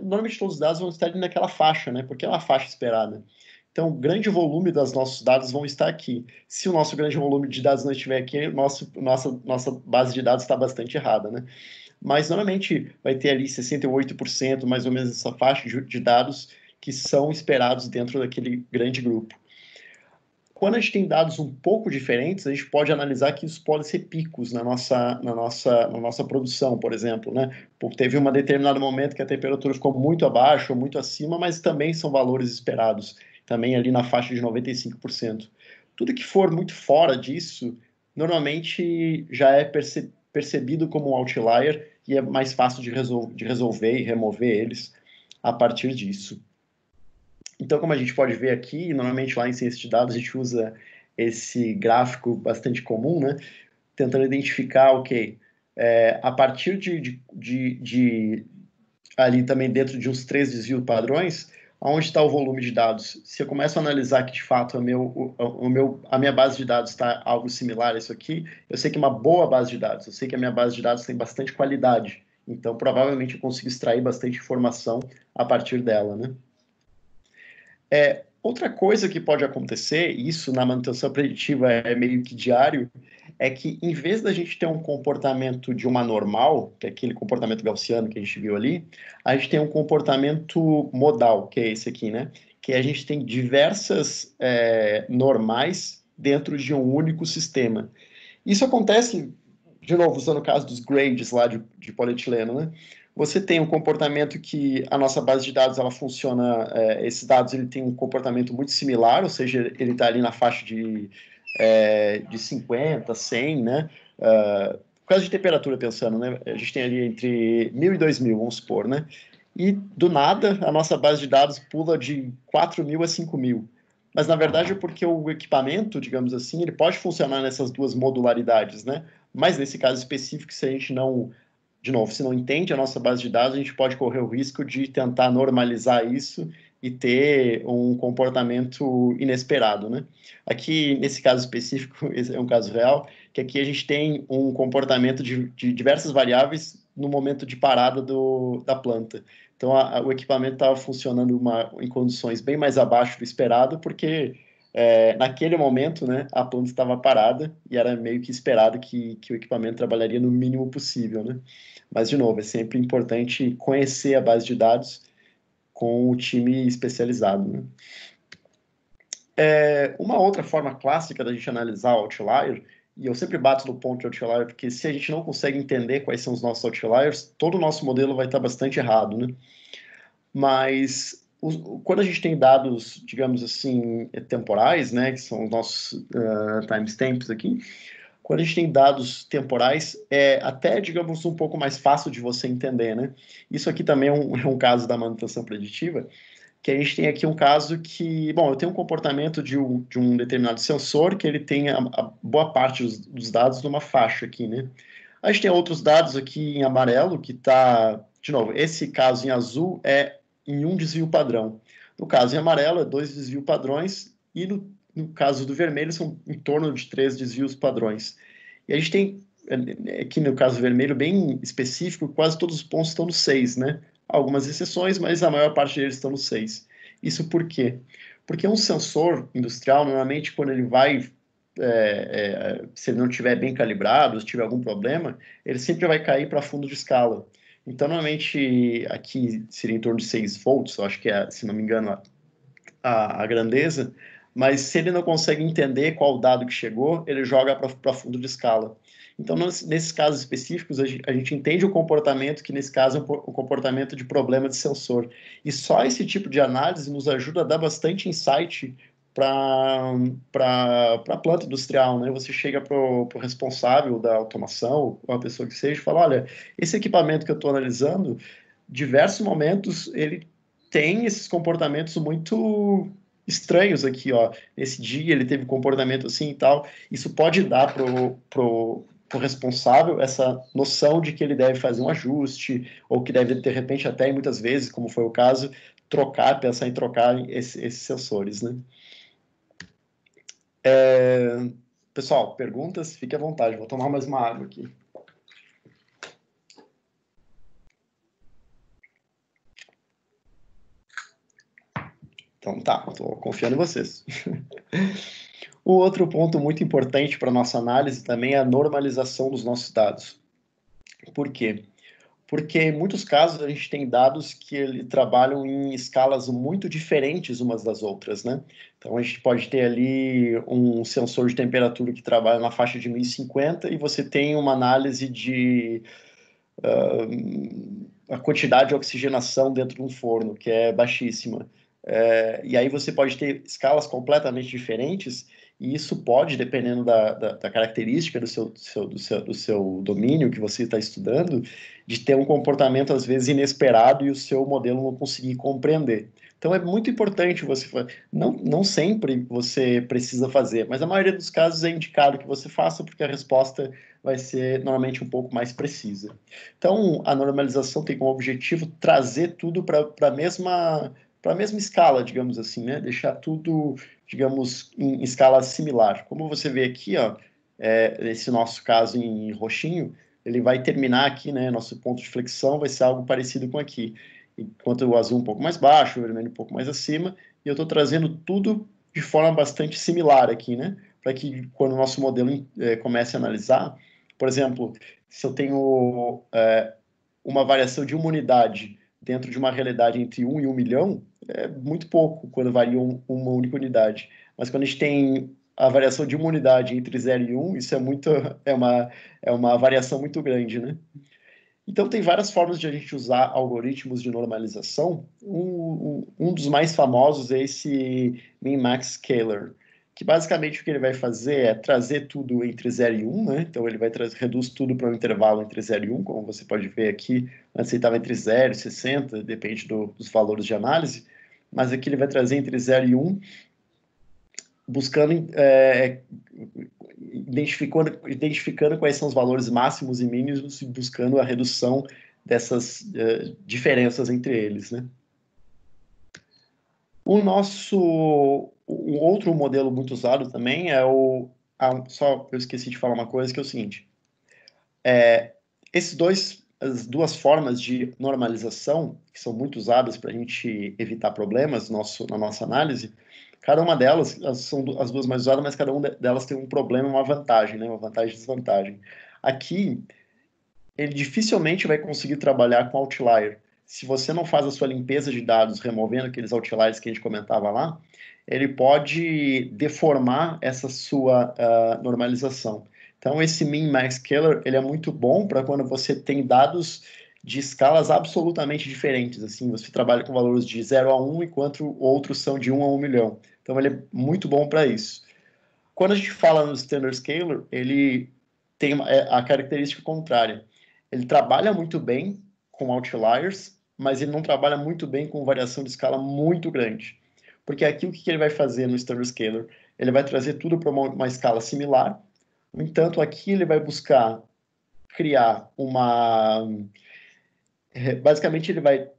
normalmente todos os dados vão estar ali naquela faixa, né? Porque é uma faixa esperada. Então, o grande volume dos nossos dados vão estar aqui. Se o nosso grande volume de dados não estiver aqui, nossa base de dados está bastante errada, né? Mas, normalmente, vai ter ali 68%, mais ou menos, essa faixa de dados que são esperados dentro daquele grande grupo. Quando a gente tem dados um pouco diferentes, a gente pode analisar que isso pode ser picos na nossa produção, por exemplo, né? Porque teve um determinado momento que a temperatura ficou muito abaixo ou muito acima, mas também são valores esperados, também ali na faixa de 95%. Tudo que for muito fora disso, normalmente já é percebido como um outlier e é mais fácil de resolver e remover eles a partir disso. Então, como a gente pode ver aqui, normalmente lá em ciência de dados a gente usa esse gráfico bastante comum, né? Tentando identificar, a partir de ali também dentro de uns três desvios padrões, onde está o volume de dados. Se eu começo a analisar que de fato a minha base de dados está algo similar a isso aqui, eu sei que é uma boa base de dados, eu sei que a minha base de dados tem bastante qualidade, então provavelmente eu consigo extrair bastante informação a partir dela, né? Outra coisa que pode acontecer, isso na manutenção preditiva é meio que diário, é que em vez da gente ter um comportamento de uma normal, que é aquele comportamento gaussiano que a gente viu ali, a gente tem um comportamento modal, que é esse aqui, né? Que a gente tem diversas normais dentro de um único sistema. Isso acontece, de novo, usando o caso dos grades lá de polietileno, né? Você tem um comportamento que a nossa base de dados, ela funciona, esses dados, ele tem um comportamento muito similar, ou seja, ele está ali na faixa de 50, 100, né? Por causa de temperatura, pensando, né? A gente tem ali entre 1.000 e 2.000, vamos supor, né? E, do nada, a nossa base de dados pula de 4.000 a 5.000. Mas, na verdade, é porque o equipamento, digamos assim, ele pode funcionar nessas duas modularidades, né? Mas, nesse caso específico, se a gente não, de novo, se não entende a nossa base de dados, a gente pode correr o risco de tentar normalizar isso e ter um comportamento inesperado, né? Aqui, nesse caso específico, esse é um caso real, que aqui a gente tem um comportamento de diversas variáveis no momento de parada da planta. Então, o equipamento estava funcionando em condições bem mais abaixo do esperado, porque naquele momento, né, a planta estava parada e era meio que esperado que o equipamento trabalharia no mínimo possível, né? Mas, de novo, é sempre importante conhecer a base de dados com o time especializado, né? Uma outra forma clássica da gente analisar o outlier, e eu sempre bato no ponto de outlier, porque se a gente não consegue entender quais são os nossos outliers, todo o nosso modelo vai estar bastante errado, né? Mas quando a gente tem dados, digamos assim, temporais, né, que são os nossos timestamps aqui, quando a gente tem dados temporais, é até, digamos, um pouco mais fácil de você entender, né? Isso aqui também é um caso da manutenção preditiva, que a gente tem aqui um caso que, bom, eu tenho um comportamento de um determinado sensor que ele tem a boa parte dos dados numa faixa aqui, né? A gente tem outros dados aqui em amarelo, que está, de novo, esse caso em azul é em um desvio padrão. No caso em amarelo, é dois desvios padrões, e no caso do vermelho, são em torno de três desvios padrões. E a gente tem, aqui no caso vermelho, bem específico, quase todos os pontos estão no 6, né? Algumas exceções, mas a maior parte deles estão no 6. Isso por quê? Porque um sensor industrial, normalmente, quando ele vai se ele não estiver bem calibrado, se tiver algum problema, ele sempre vai cair para fundo de escala. Então, normalmente, aqui seria em torno de 6 volts, eu acho que é, se não me engano, a grandeza, mas se ele não consegue entender qual dado que chegou, ele joga para fundo de escala. Então, nesses casos específicos, a gente entende o comportamento, que nesse caso é um comportamento de problema de sensor. E só esse tipo de análise nos ajuda a dar bastante insight para a planta industrial, né? Você chega para o responsável da automação, ou a pessoa que seja, e fala, olha, esse equipamento que eu estou analisando, diversos momentos ele tem esses comportamentos muito estranhos aqui, ó. Nesse dia ele teve um comportamento assim e tal. Isso pode dar pro responsável essa noção de que ele deve fazer um ajuste, ou que deve, de repente, até muitas vezes, como foi o caso, pensar em trocar esses sensores, né? Pessoal, perguntas? Fique à vontade, vou tomar mais uma água aqui. Então tá, estou confiando em vocês. O outro ponto muito importante para a nossa análise também é a normalização dos nossos dados. Por quê? Porque em muitos casos a gente tem dados que trabalham em escalas muito diferentes umas das outras, né? Então a gente pode ter ali um sensor de temperatura que trabalha na faixa de 1050 e você tem uma análise de a quantidade de oxigenação dentro de um forno, que é baixíssima. E aí você pode ter escalas completamente diferentes, e isso pode, dependendo da característica do seu domínio que você está estudando, de ter um comportamento, às vezes, inesperado e o seu modelo não conseguir compreender. Então, é muito importante você fazer. Não sempre você precisa fazer, mas a maioria dos casos é indicado que você faça, porque a resposta vai ser, normalmente, um pouco mais precisa. Então, a normalização tem como objetivo trazer tudo para a mesma escala, digamos assim, né? Deixar tudo, digamos, em escala similar. Como você vê aqui, ó, esse nosso caso em roxinho, ele vai terminar aqui, né? Nosso ponto de flexão vai ser algo parecido com aqui. Enquanto o azul um pouco mais baixo, o vermelho um pouco mais acima, e eu estou trazendo tudo de forma bastante similar aqui, né? Para que quando o nosso modelo comece a analisar, por exemplo, se eu tenho uma variação de uma unidade dentro de uma realidade entre 1 e 1 milhão, é muito pouco quando varia uma única unidade. Mas quando a gente tem a variação de uma unidade entre 0 e 1, isso é uma variação muito grande, né? Então, tem várias formas de a gente usar algoritmos de normalização. Um dos mais famosos é esse min-max scaler, que basicamente o que ele vai fazer é trazer tudo entre 0 e 1, né? Então, ele vai reduz tudo para um intervalo entre 0 e 1, como você pode ver aqui. Antes ele estava entre 0 e 60, depende dos valores de análise, mas aqui ele vai trazer entre 0 e 1, buscando, identificando quais são os valores máximos e mínimos e buscando a redução dessas diferenças entre eles, né? Um outro modelo muito usado também é só eu esqueci de falar uma coisa, que é o seguinte: as duas formas de normalização, que são muito usadas para a gente evitar problemas na nossa análise, cada uma delas, são as duas mais usadas, mas cada uma delas tem um problema e uma vantagem, né? Uma vantagem e desvantagem. Aqui, ele dificilmente vai conseguir trabalhar com outlier. Se você não faz a sua limpeza de dados, removendo aqueles outliers que a gente comentava lá, ele pode deformar essa sua normalização. Então, esse min-max scaler, ele é muito bom para quando você tem dados de escalas absolutamente diferentes. Assim, você trabalha com valores de 0 a 1, enquanto outros são de 1 a 1 milhão. Então, ele é muito bom para isso. Quando a gente fala no standard scaler, ele tem a característica contrária. Ele trabalha muito bem com outliers, mas ele não trabalha muito bem com variação de escala muito grande. Porque aqui o que ele vai fazer no standard scaler? Ele vai trazer tudo para uma escala similar. No entanto, aqui ele vai buscar criar basicamente, ele vai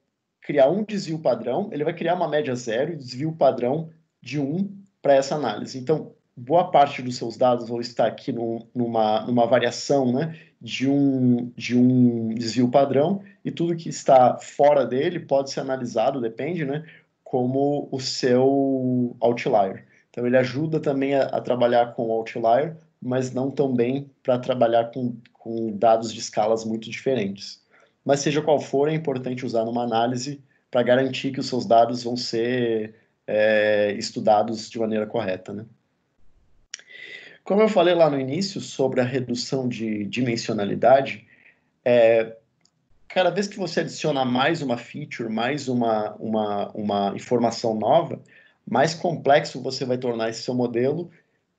criar um desvio padrão, ele vai criar uma média zero e desvio padrão de 1 para essa análise. Então, boa parte dos seus dados vão estar aqui numa variação, né, de um desvio padrão, e tudo que está fora dele pode ser analisado, depende, né, como o seu outlier. Então, ele ajuda também a trabalhar com o outlier, mas não tão bem para trabalhar com dados de escalas muito diferentes. Mas seja qual for, é importante usar numa análise para garantir que os seus dados vão ser estudados de maneira correta, né? Como eu falei lá no início sobre a redução de dimensionalidade, cada vez que você adiciona mais uma feature, mais uma informação nova, mais complexo você vai tornar esse seu modelo,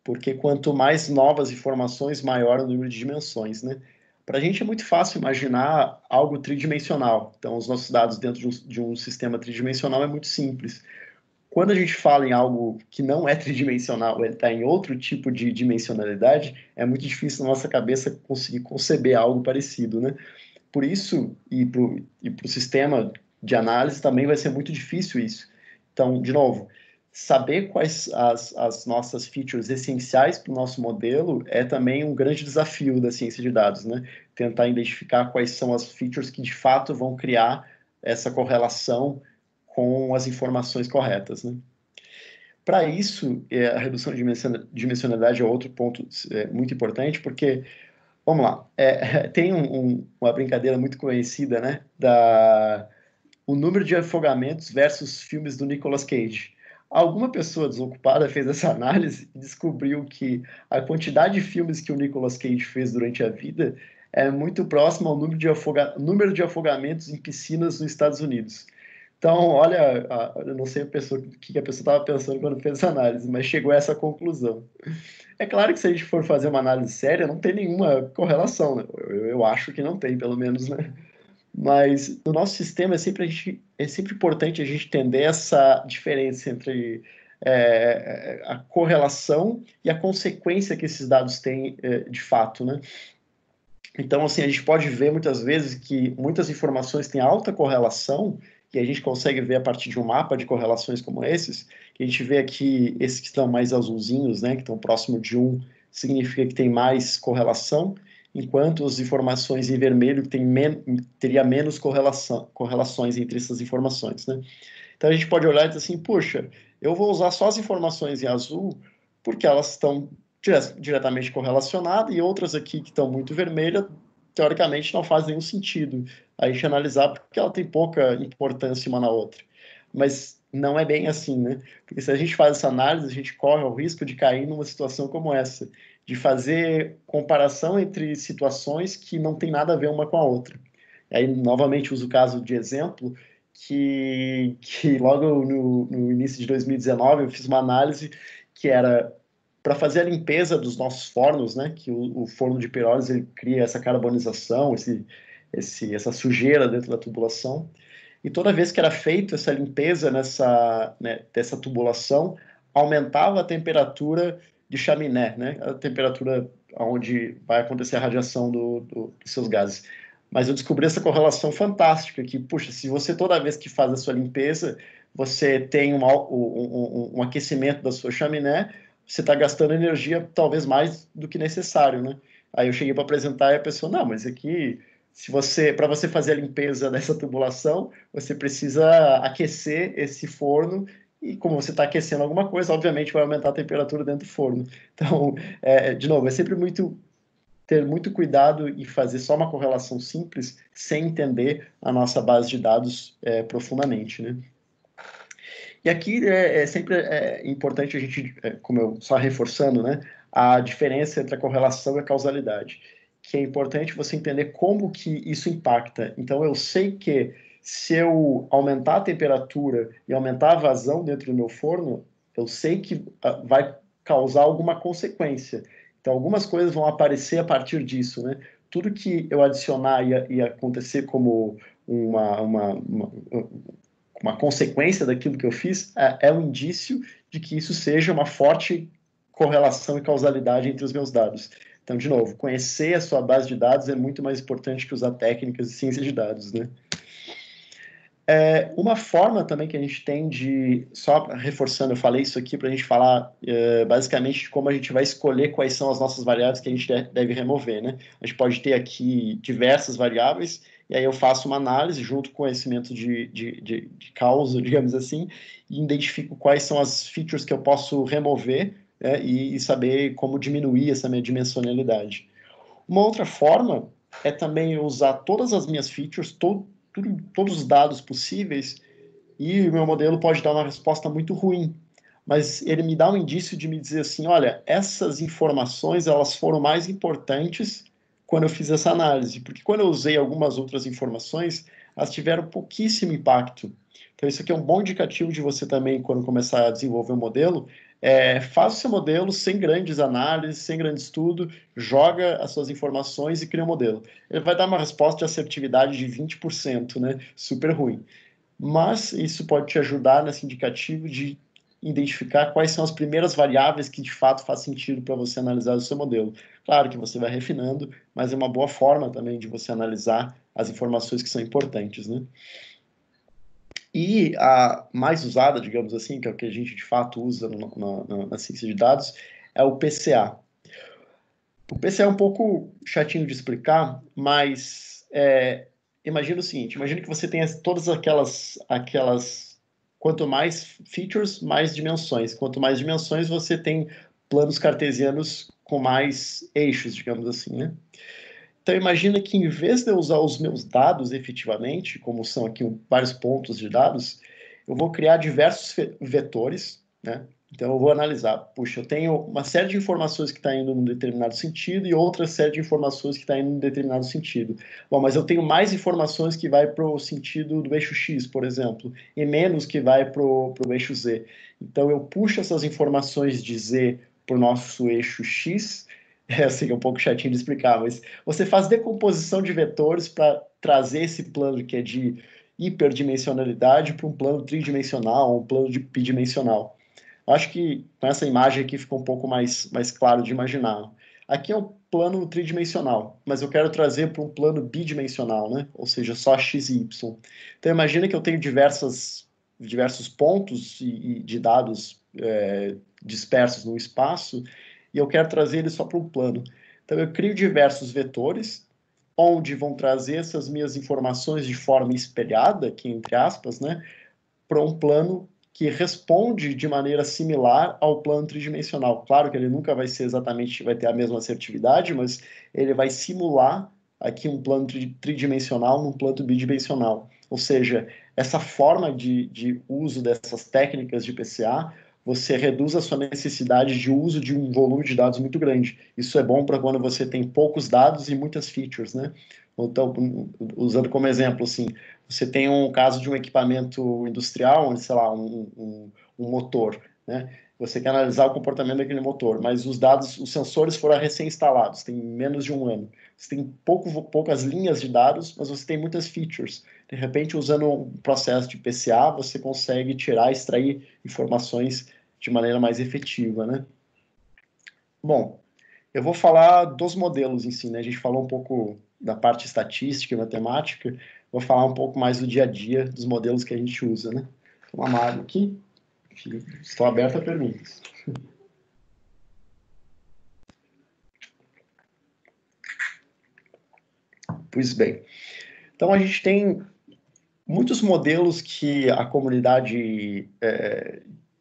porque quanto mais novas informações, maior o número de dimensões, né? Para a gente é muito fácil imaginar algo tridimensional. Então, os nossos dados dentro de um sistema tridimensional é muito simples. Quando a gente fala em algo que não é tridimensional, ele está em outro tipo de dimensionalidade, é muito difícil na nossa cabeça conseguir conceber algo parecido, né? Por isso, e para o sistema de análise também vai ser muito difícil isso. Então, de novo, saber quais as nossas features essenciais para o nosso modelo é também um grande desafio da ciência de dados, né? Tentar identificar quais são as features que de fato vão criar essa correlação com as informações corretas, né? Para isso, a redução de dimensionalidade é outro ponto muito importante, porque vamos lá. Tem uma brincadeira muito conhecida, né? O número de afogamentos versus filmes do Nicolas Cage. Alguma pessoa desocupada fez essa análise e descobriu que a quantidade de filmes que o Nicolas Cage fez durante a vida é muito próxima ao número de afogamentos em piscinas nos Estados Unidos. Então, olha, eu não sei o que a pessoa estava pensando quando fez essa análise, mas chegou a essa conclusão. É claro que se a gente for fazer uma análise séria, não tem nenhuma correlação, né? Eu acho que não tem, pelo menos, né? Mas no nosso sistema é sempre importante a gente entender essa diferença entre a correlação e a consequência que esses dados têm de fato, né? Então, assim, a gente pode ver muitas vezes que muitas informações têm alta correlação, e a gente consegue ver a partir de um mapa de correlações como esses, que a gente vê aqui esses que estão mais azulzinhos, né, que estão próximo de 1, significa que tem mais correlação, enquanto as informações em vermelho teria menos correlações entre essas informações, né? Então a gente pode olhar e dizer assim, puxa, eu vou usar só as informações em azul porque elas estão diretamente correlacionadas e outras aqui que estão muito vermelhas, teoricamente não faz nenhum sentido a gente analisar porque ela tem pouca importância uma na outra. Mas não é bem assim, né? Porque se a gente faz essa análise, a gente corre o risco de cair numa situação como essa, de fazer comparação entre situações que não tem nada a ver uma com a outra. Aí, novamente, uso o caso de exemplo, que logo no início de 2019 eu fiz uma análise que era para fazer a limpeza dos nossos fornos, né? Que o forno de pirólise ele cria essa carbonização, essa sujeira dentro da tubulação. E toda vez que era feita essa limpeza dessa tubulação, aumentava a temperatura de chaminé, né? A temperatura onde vai acontecer a radiação dos seus gases. Mas eu descobri essa correlação fantástica, que, puxa, se você toda vez que faz a sua limpeza, você tem um aquecimento da sua chaminé, você está gastando energia talvez mais do que necessário, né? Aí eu cheguei para apresentar e a pessoa, não, mas aqui, para você fazer a limpeza dessa tubulação, você precisa aquecer esse forno e como você está aquecendo alguma coisa, obviamente vai aumentar a temperatura dentro do forno. Então, de novo, é sempre ter muito cuidado e fazer só uma correlação simples sem entender a nossa base de dados profundamente, né? E aqui é sempre importante a gente, como eu só reforçando, né, a diferença entre a correlação e a causalidade, que é importante você entender como que isso impacta. Então, eu sei que se eu aumentar a temperatura e aumentar a vazão dentro do meu forno, eu sei que vai causar alguma consequência. Então, algumas coisas vão aparecer a partir disso, né? Tudo que eu adicionar e acontecer como uma consequência daquilo que eu fiz, é um indício de que isso seja uma forte correlação e causalidade entre os meus dados. Então, de novo, conhecer a sua base de dados é muito mais importante que usar técnicas de ciência de dados, né? Uma forma também que a gente tem de, só reforçando, eu falei isso aqui para a gente falar basicamente de como a gente vai escolher quais são as nossas variáveis que a gente deve remover, né? A gente pode ter aqui diversas variáveis, e aí eu faço uma análise junto com conhecimento de causa, digamos assim, e identifico quais são as features que eu posso remover, né, e saber como diminuir essa minha dimensionalidade. Uma outra forma é também usar todas as minhas features, todos os dados possíveis, e o meu modelo pode dar uma resposta muito ruim, mas ele me dá um indício de me dizer assim, olha, essas informações elas foram mais importantes quando eu fiz essa análise, porque quando eu usei algumas outras informações, elas tiveram pouquíssimo impacto. Então isso aqui é um bom indicativo de você também, quando começar a desenvolver um modelo, faz o seu modelo sem grandes análises, sem grande estudo, joga as suas informações e cria um modelo. Ele vai dar uma resposta de assertividade de 20%, né? Super ruim. Mas isso pode te ajudar nesse indicativo de identificar quais são as primeiras variáveis que de fato faz sentido para você analisar o seu modelo. Claro que você vai refinando, mas é uma boa forma também de você analisar as informações que são importantes, né? E a mais usada, digamos assim, que é o que a gente de fato usa na ciência de dados, é o PCA. O PCA é um pouco chatinho de explicar, mas imagina o seguinte, imagina que você tenha todas aquelas... Quanto mais features, mais dimensões. Quanto mais dimensões, você tem planos cartesianos com mais eixos, digamos assim, né? Então, imagina que em vez de eu usar os meus dados efetivamente, como são aqui vários pontos de dados, eu vou criar diversos vetores, né? Então, eu vou analisar, puxa, eu tenho uma série de informações que está indo num determinado sentido e outra série de informações que está indo num determinado sentido. Bom, mas eu tenho mais informações que vai para o sentido do eixo X, por exemplo, e menos que vai para o eixo Z. Então, eu puxo essas informações de Z para o nosso eixo X. Assim, é um pouco chatinho de explicar, mas você faz decomposição de vetores para trazer esse plano que é de hiperdimensionalidade para um plano tridimensional, um plano de bidimensional. Acho que com essa imagem aqui fica um pouco mais claro de imaginar. Aqui é um plano tridimensional, mas eu quero trazer para um plano bidimensional, né? Ou seja, só x e y. Então imagina que eu tenho diversos pontos de dados dispersos no espaço e eu quero trazer eles só para um plano. Então eu crio diversos vetores onde vão trazer essas minhas informações de forma espelhada, aqui entre aspas, né, para um plano que responde de maneira similar ao plano tridimensional. Claro que ele nunca vai ser exatamente, vai ter a mesma assertividade, mas ele vai simular aqui um plano tridimensional num plano bidimensional. Ou seja, essa forma de uso dessas técnicas de PCA, você reduz a sua necessidade de uso de um volume de dados muito grande. Isso é bom para quando você tem poucos dados e muitas features, né? Então, usando como exemplo, assim, você tem um caso de um equipamento industrial, sei lá, um motor, né? Você quer analisar o comportamento daquele motor, mas os dados, os sensores foram recém-instalados, tem menos de um ano. Você tem poucas linhas de dados, mas você tem muitas features. De repente, usando um processo de PCA, você consegue tirar, extrair informações de maneira mais efetiva, né? Bom, eu vou falar dos modelos em si, né? A gente falou um pouco da parte estatística e matemática, vou falar um pouco mais do dia a dia, dos modelos que a gente usa, né? Vou tomar uma água aqui, estou aberto a perguntas. Pois bem, então a gente tem muitos modelos que a comunidade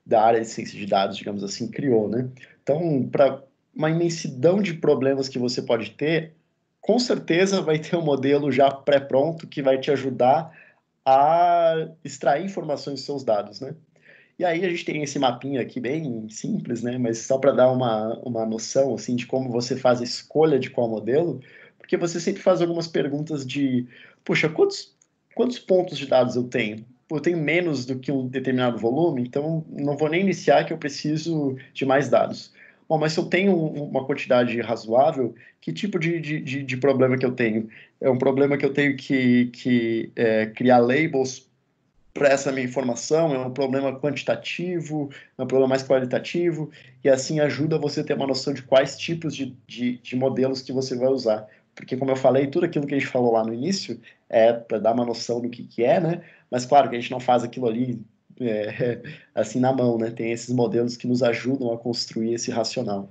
da área de ciência de dados, digamos assim, criou, né? Então, para uma imensidão de problemas que você pode ter, com certeza vai ter um modelo já pré-pronto que vai te ajudar a extrair informações dos seus dados, né? E aí a gente tem esse mapinha aqui bem simples, né? Mas só para dar uma noção assim de como você faz a escolha de qual modelo, porque você sempre faz algumas perguntas de, puxa, quantos pontos de dados eu tenho? Pô, eu tenho menos do que um determinado volume, então não vou nem iniciar que eu preciso de mais dados. Bom, mas se eu tenho uma quantidade razoável, que tipo de problema que eu tenho? É um problema que eu tenho que criar labels para essa minha informação, é um problema quantitativo, é um problema mais qualitativo, e assim ajuda você a ter uma noção de quais tipos de modelos que você vai usar. Porque, como eu falei, tudo aquilo que a gente falou lá no início é para dar uma noção do que é, né? Mas, claro, que a gente não faz aquilo ali assim na mão, né? Tem esses modelos que nos ajudam a construir esse racional.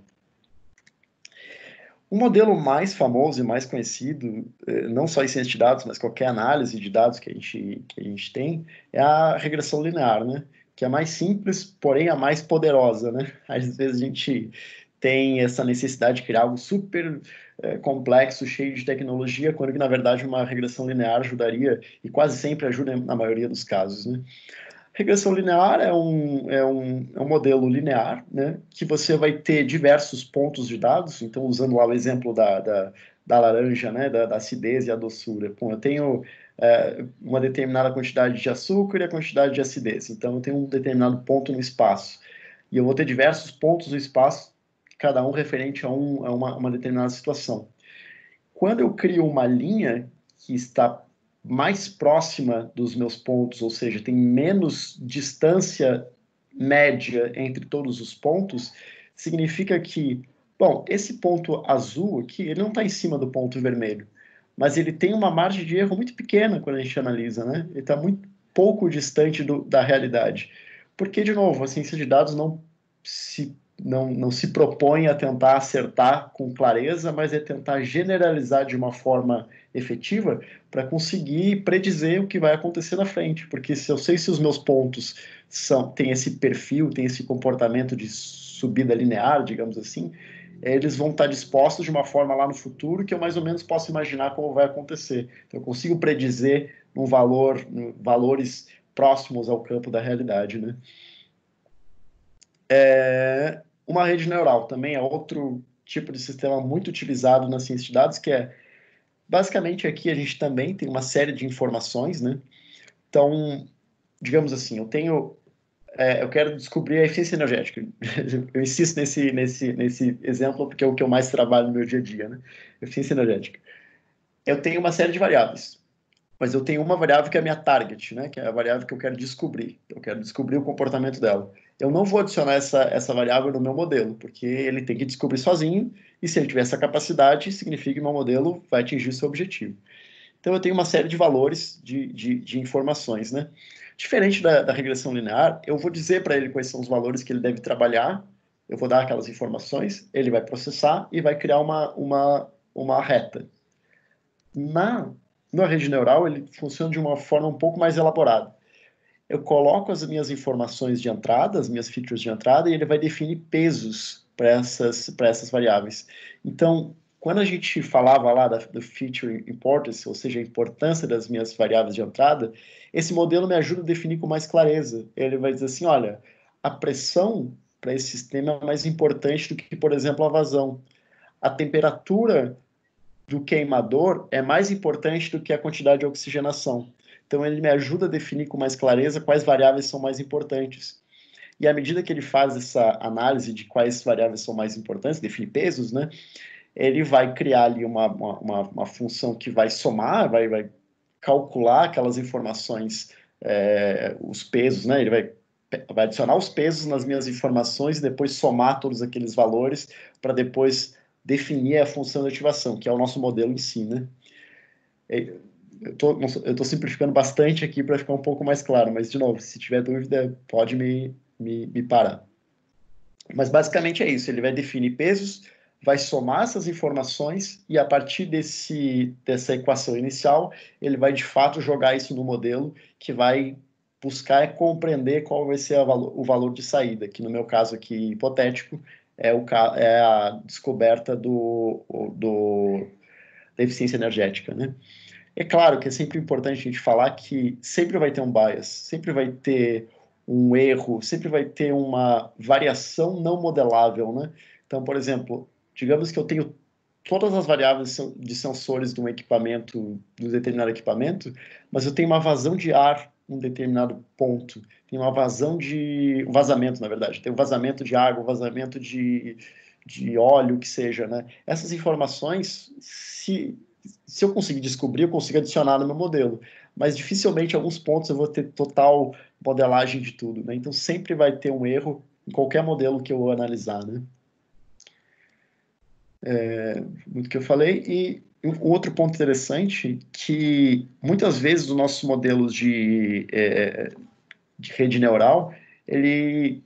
O modelo mais famoso e mais conhecido, não só em ciência de dados, mas qualquer análise de dados que a gente tem, é a regressão linear, né? Que é a mais simples, porém a mais poderosa, né? Às vezes a gente tem essa necessidade de criar algo super complexo, cheio de tecnologia, quando que, na verdade, uma regressão linear ajudaria, e quase sempre ajuda na maioria dos casos, né? Regressão linear é um modelo linear, né, que você vai ter diversos pontos de dados. Então, usando lá o exemplo da laranja, né, da acidez e a doçura. Bom, eu tenho uma determinada quantidade de açúcar e a quantidade de acidez. Então, eu tenho um determinado ponto no espaço. E eu vou ter diversos pontos no espaço, cada um referente a uma determinada situação. Quando eu crio uma linha que está mais próxima dos meus pontos, ou seja, tem menos distância média entre todos os pontos, significa que, bom, esse ponto azul aqui, ele não está em cima do ponto vermelho, mas ele tem uma margem de erro muito pequena quando a gente analisa, né? Ele está muito pouco distante da realidade. Porque, de novo, a ciência de dados não se propõe a tentar acertar com clareza, mas é tentar generalizar de uma forma efetiva para conseguir predizer o que vai acontecer na frente. Porque se eu sei se os meus pontos têm esse perfil, têm esse comportamento de subida linear, digamos assim, eles vão estar dispostos de uma forma lá no futuro que eu mais ou menos posso imaginar como vai acontecer. Então, eu consigo predizer valores próximos ao campo da realidade, né? Uma rede neural também é outro tipo de sistema muito utilizado na ciência de dados, que é, basicamente, aqui a gente também tem uma série de informações, né? Então, digamos assim, eu quero descobrir a eficiência energética. Eu insisto nesse exemplo porque é o que eu mais trabalho no meu dia a dia, né? Eficiência energética. Eu tenho uma série de variáveis, mas eu tenho uma variável que é a minha target, né? Que é a variável que eu quero descobrir. Eu quero descobrir o comportamento dela. Eu não vou adicionar essa variável no meu modelo, porque ele tem que descobrir sozinho, e se ele tiver essa capacidade, significa que o meu modelo vai atingir o seu objetivo. Então, eu tenho uma série de valores, de informações, né? Diferente da regressão linear, eu vou dizer para ele quais são os valores que ele deve trabalhar, eu vou dar aquelas informações, ele vai processar e vai criar uma reta. Na rede neural, ele funciona de uma forma um pouco mais elaborada. Eu coloco as minhas informações de entrada, as minhas features de entrada, e ele vai definir pesos para essas variáveis. Então, quando a gente falava lá do feature importance, ou seja, a importância das minhas variáveis de entrada, esse modelo me ajuda a definir com mais clareza. Ele vai dizer assim, olha, a pressão para esse sistema é mais importante do que, por exemplo, a vazão. A temperatura do queimador é mais importante do que a quantidade de oxigenação. Então, ele me ajuda a definir com mais clareza quais variáveis são mais importantes. E à medida que ele faz essa análise de quais variáveis são mais importantes, define pesos, né? Ele vai criar ali uma função que vai somar, vai calcular aquelas informações, os pesos, né? Ele vai adicionar os pesos nas minhas informações e depois somar todos aqueles valores para depois definir a função de ativação, que é o nosso modelo em si, né? Eu estou simplificando bastante aqui para ficar um pouco mais claro, mas, de novo, se tiver dúvida, pode me parar. Mas, basicamente, é isso. Ele vai definir pesos, vai somar essas informações e, a partir dessa equação inicial, ele vai, de fato, jogar isso no modelo que vai buscar compreender qual vai ser o valor de saída, que, no meu caso aqui, hipotético, é a descoberta da eficiência energética, né? É claro que é sempre importante a gente falar que sempre vai ter um bias, sempre vai ter um erro, sempre vai ter uma variação não modelável, né? Então, por exemplo, digamos que eu tenho todas as variáveis de sensores de um equipamento, de um determinado equipamento, mas eu tenho uma vazão de ar em um determinado ponto, tem uma um vazamento, na verdade, tem um vazamento de água, um vazamento de óleo, que seja, né? Essas informações, se eu conseguir descobrir, eu consigo adicionar no meu modelo. Mas dificilmente, em alguns pontos, eu vou ter total modelagem de tudo, né? Então, sempre vai ter um erro em qualquer modelo que eu analisar, né? Muito que eu falei. E um outro ponto interessante, que muitas vezes os nossos modelos de rede neural, ele,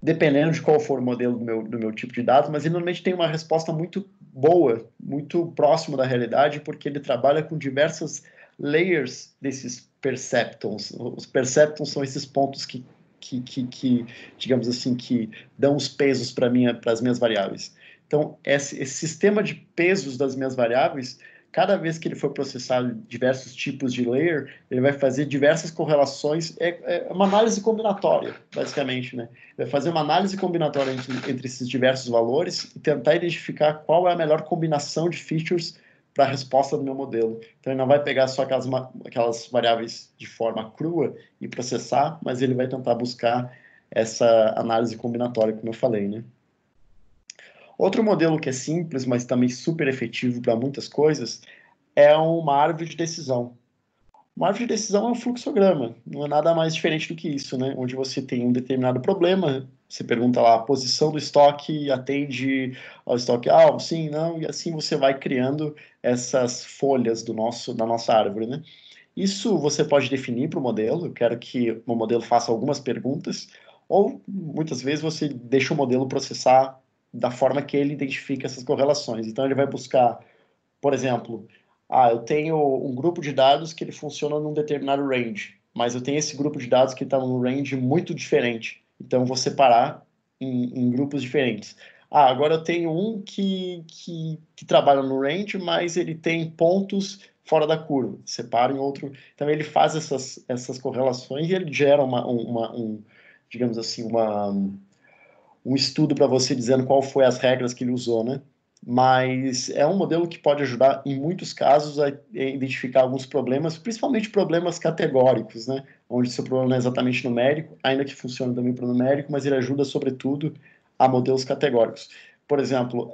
dependendo de qual for o modelo do meu tipo de dados, mas ele normalmente tem uma resposta muito boa, muito próximo da realidade, porque ele trabalha com diversas layers desses perceptrons. Os perceptrons são esses pontos que digamos assim, que dão os pesos para as minhas variáveis. Então, esse sistema de pesos das minhas variáveis, cada vez que ele for processar diversos tipos de layer, ele vai fazer diversas correlações, é uma análise combinatória, basicamente, né? Vai fazer uma análise combinatória entre esses diversos valores e tentar identificar qual é a melhor combinação de features para a resposta do meu modelo. Então, ele não vai pegar só aquelas variáveis de forma crua e processar, mas ele vai tentar buscar essa análise combinatória, como eu falei, né? Outro modelo que é simples, mas também super efetivo para muitas coisas, é uma árvore de decisão. Uma árvore de decisão é um fluxograma, não é nada mais diferente do que isso, né? Onde você tem um determinado problema, você pergunta lá a posição do estoque, atende ao estoque alvo, sim, não, e assim você vai criando essas folhas da nossa árvore, né? Isso você pode definir para o modelo, eu quero que o modelo faça algumas perguntas, ou muitas vezes você deixa o modelo processar da forma que ele identifica essas correlações. Então ele vai buscar, por exemplo, eu tenho um grupo de dados que ele funciona num determinado range, mas eu tenho esse grupo de dados que está num range muito diferente. Então, eu vou separar em grupos diferentes. Agora eu tenho um que trabalha no range, mas ele tem pontos fora da curva. Separa em outro. Então, ele faz essas correlações e ele gera digamos assim, um estudo para você dizendo qual foi as regras que ele usou, né? Mas é um modelo que pode ajudar, em muitos casos, a identificar alguns problemas, principalmente problemas categóricos, né? Onde seu problema não é exatamente numérico, ainda que funcione também para o numérico, mas ele ajuda, sobretudo, a modelos categóricos. Por exemplo,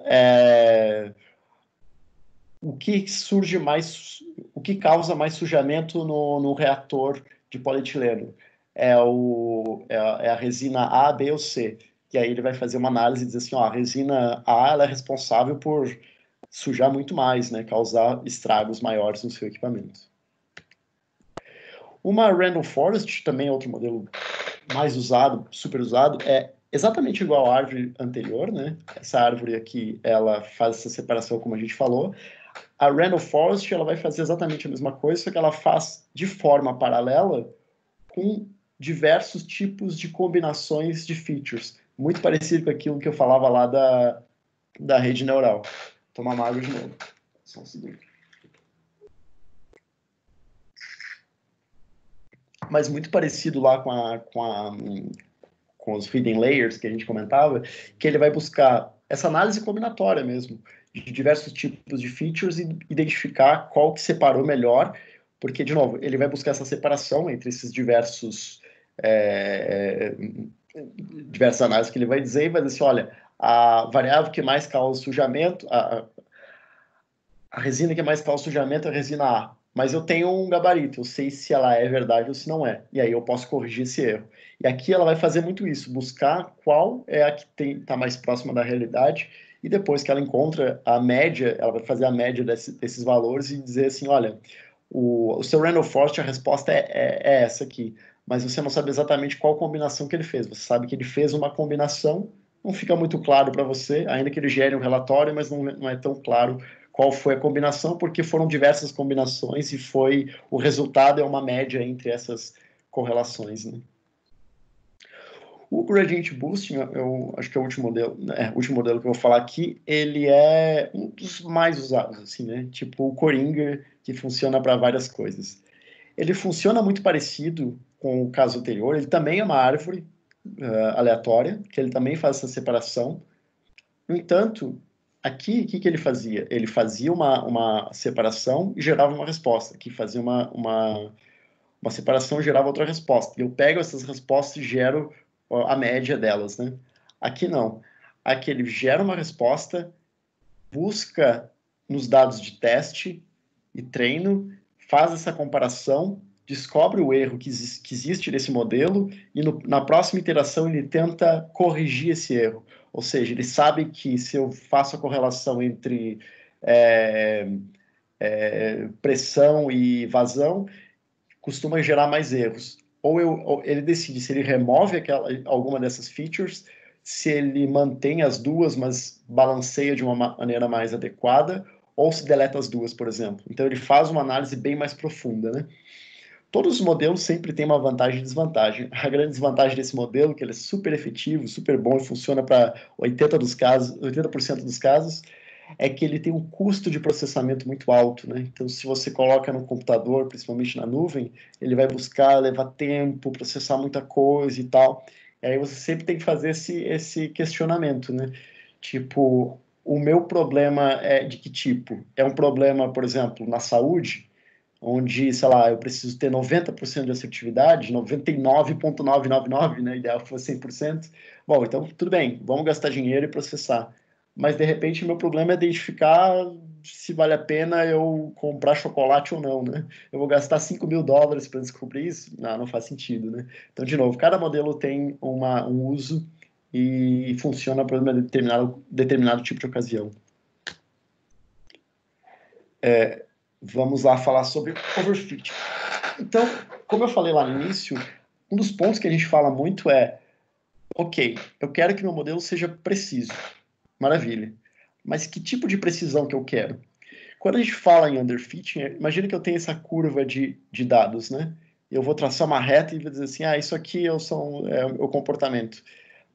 o que surge mais, o que causa mais sujamento no reator de polietileno? É a resina A, B ou C? E aí ele vai fazer uma análise e dizer assim, ó, a resina A ela é responsável por sujar muito mais, né, causar estragos maiores no seu equipamento. Uma Random Forest, também é outro modelo mais usado, super usado, é exatamente igual à árvore anterior, né? Essa árvore aqui, ela faz essa separação, como a gente falou. A Random Forest, ela vai fazer exatamente a mesma coisa, só que ela faz de forma paralela com diversos tipos de combinações de features. Muito parecido com aquilo que eu falava lá da rede neural. Vou tomar uma água de novo. Só um segundo. Mas muito parecido lá com os hidden layers que a gente comentava, que ele vai buscar essa análise combinatória mesmo. de diversos tipos de features e identificar qual que separou melhor, porque, de novo, ele vai buscar essa separação entre esses diversas análises que ele vai dizer e vai dizer assim, olha, a variável que mais causa sujamento, a resina que mais causa sujamento é a resina A, mas eu tenho um gabarito, eu sei se ela é verdade ou se não é, e aí eu posso corrigir esse erro. E aqui ela vai fazer muito isso, buscar qual é a que está mais próxima da realidade, e depois que ela encontra a média, ela vai fazer a média desses valores e dizer assim, olha, o seu Randall Forest, a resposta é essa aqui, mas você não sabe exatamente qual combinação que ele fez, você sabe que ele fez uma combinação, não fica muito claro para você, ainda que ele gere um relatório, mas não é tão claro qual foi a combinação, porque foram diversas combinações e o resultado é uma média entre essas correlações, né? O Gradient Boosting, eu acho que é o último modelo que eu vou falar aqui, ele é um dos mais usados, assim, né? Tipo o Coringa, que funciona para várias coisas. Ele funciona muito parecido com o caso anterior, ele também é uma árvore aleatória, que ele também faz essa separação. No entanto, aqui, o que ele fazia? Ele fazia uma separação e gerava uma resposta. Aqui fazia uma separação e gerava outra resposta. E eu pego essas respostas e gero a média delas, né? Aqui não. Aqui ele gera uma resposta, busca nos dados de teste e treino, faz essa comparação, descobre o erro que existe nesse modelo e na próxima iteração ele tenta corrigir esse erro. Ou seja, ele sabe que se eu faço a correlação entre pressão e vazão, costuma gerar mais erros. Ou ele decide se ele remove alguma dessas features, se ele mantém as duas, mas balanceia de uma maneira mais adequada, ou se deleta as duas, por exemplo. Então ele faz uma análise bem mais profunda, né? Todos os modelos sempre têm uma vantagem e desvantagem. A grande desvantagem desse modelo é que ele é super efetivo, super bom e funciona para 80% dos casos, é que ele tem um custo de processamento muito alto, né? Então, se você coloca no computador, principalmente na nuvem, ele vai buscar levar tempo, processar muita coisa e tal. E aí você sempre tem que fazer esse questionamento, né? Tipo, o meu problema é de que tipo? É um problema, por exemplo, na saúde, onde, sei lá, eu preciso ter 90% de assertividade, 99,999, né? Ideal que fosse 100%. Bom, então tudo bem, vamos gastar dinheiro e processar. Mas de repente meu problema é identificar se vale a pena eu comprar chocolate ou não, né? Eu vou gastar US$ 5.000 para descobrir isso? Não faz sentido, né? Então, de novo, cada modelo tem um uso e funciona para um determinado tipo de ocasião. Vamos lá falar sobre overfit. Então, como eu falei lá no início, um dos pontos que a gente fala muito é, ok, eu quero que meu modelo seja preciso, maravilha, mas que tipo de precisão que eu quero? Quando a gente fala em underfitting, imagina que eu tenho essa curva de dados, né? Eu vou traçar uma reta e vou dizer assim, isso aqui é o comportamento.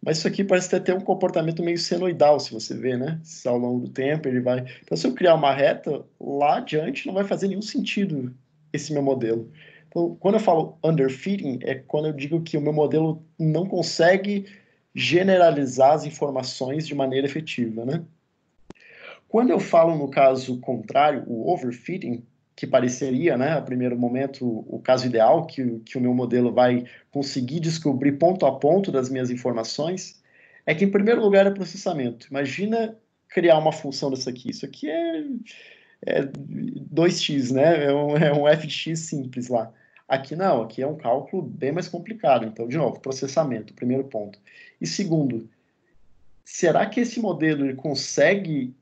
Mas isso aqui parece ter um comportamento meio senoidal, se você vê, né? Se ao longo do tempo ele vai... Então, se eu criar uma reta, lá adiante não vai fazer nenhum sentido esse meu modelo. Então, quando eu falo underfitting, é quando eu digo que o meu modelo não consegue generalizar as informações de maneira efetiva, né? Quando eu falo no caso contrário, o overfitting, que pareceria, né, a primeiro momento, o caso ideal, que o meu modelo vai conseguir descobrir ponto a ponto das minhas informações, é que, em primeiro lugar, é processamento. Imagina criar uma função dessa aqui. Isso aqui é 2x, né? É um f de x simples lá. Aqui não, aqui é um cálculo bem mais complicado. Então, de novo, processamento, primeiro ponto. E segundo, será que esse modelo ele consegue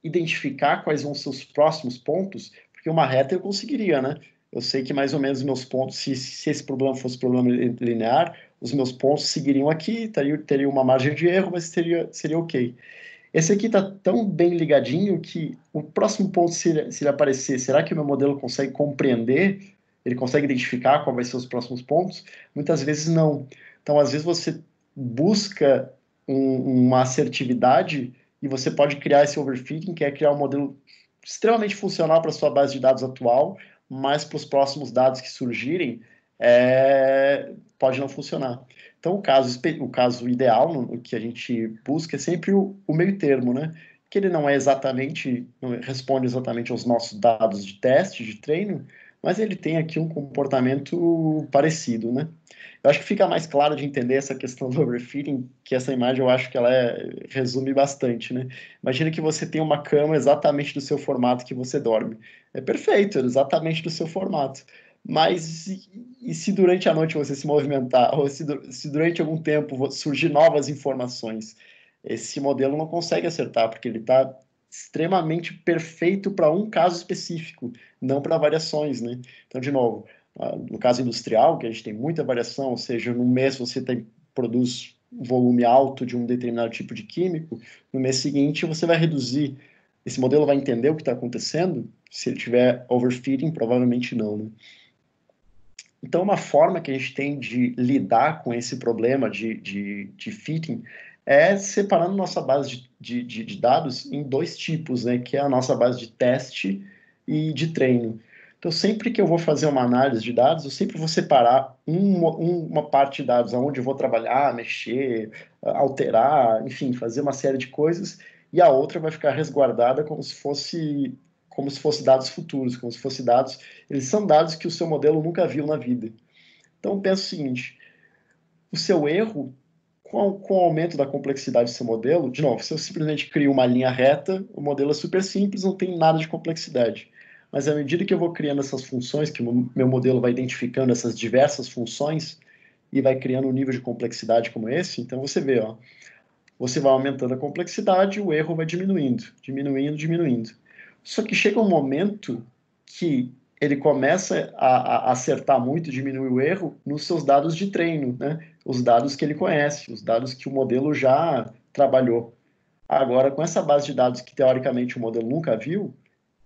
identificar quais vão ser os próximos pontos? Porque uma reta eu conseguiria, né? Eu sei que mais ou menos meus pontos, se esse problema fosse problema linear, os meus pontos seguiriam aqui, teria uma margem de erro, mas seria ok. Esse aqui está tão bem ligadinho que o próximo ponto, se ele aparecer, será que o meu modelo consegue compreender? Ele consegue identificar qual vai ser os próximos pontos? Muitas vezes não. Então, às vezes você busca uma assertividade e você pode criar esse overfitting, que é criar um modelo extremamente funcional para a sua base de dados atual, mas para os próximos dados que surgirem, pode não funcionar. Então, o caso ideal, o que a gente busca é sempre o meio termo, né? que ele não é exatamente, não responde exatamente aos nossos dados de teste, de treino, mas ele tem aqui um comportamento parecido, né? Eu acho que fica mais claro de entender essa questão do overfitting, que essa imagem eu acho que ela resume bastante, né? Imagina que você tem uma cama exatamente do seu formato que você dorme. É perfeito, é exatamente do seu formato. Mas e se durante a noite você se movimentar, ou se durante algum tempo surgir novas informações? Esse modelo não consegue acertar, porque ele está extremamente perfeito para um caso específico, não para variações, né? Então, de novo, no caso industrial, que a gente tem muita variação, ou seja, no mês você produz um volume alto de um determinado tipo de químico, no mês seguinte você vai reduzir. Esse modelo vai entender o que está acontecendo? Se ele tiver overfitting, provavelmente não, né? Então, uma forma que a gente tem de lidar com esse problema de fitting é separando nossa base de dados em dois tipos, né? Que é a nossa base de teste e de treino. Então, sempre que eu vou fazer uma análise de dados, eu sempre vou separar uma parte de dados onde eu vou trabalhar, mexer, alterar, enfim, fazer uma série de coisas, e a outra vai ficar resguardada como se fosse dados futuros, como se fosse dados, eles são dados que o seu modelo nunca viu na vida. Então, pensa o seguinte, o seu erro, com o aumento da complexidade do seu modelo, de novo, se eu simplesmente crio uma linha reta, o modelo é super simples, não tem nada de complexidade. Mas à medida que eu vou criando essas funções, que o meu modelo vai identificando essas diversas funções e vai criando um nível de complexidade como esse, então você vê, ó, você vai aumentando a complexidade, o erro vai diminuindo, diminuindo, diminuindo. Só que chega um momento que ele começa a acertar muito, diminuir o erro nos seus dados de treino, né? Os dados que ele conhece, os dados que o modelo já trabalhou. Agora, com essa base de dados que teoricamente o modelo nunca viu,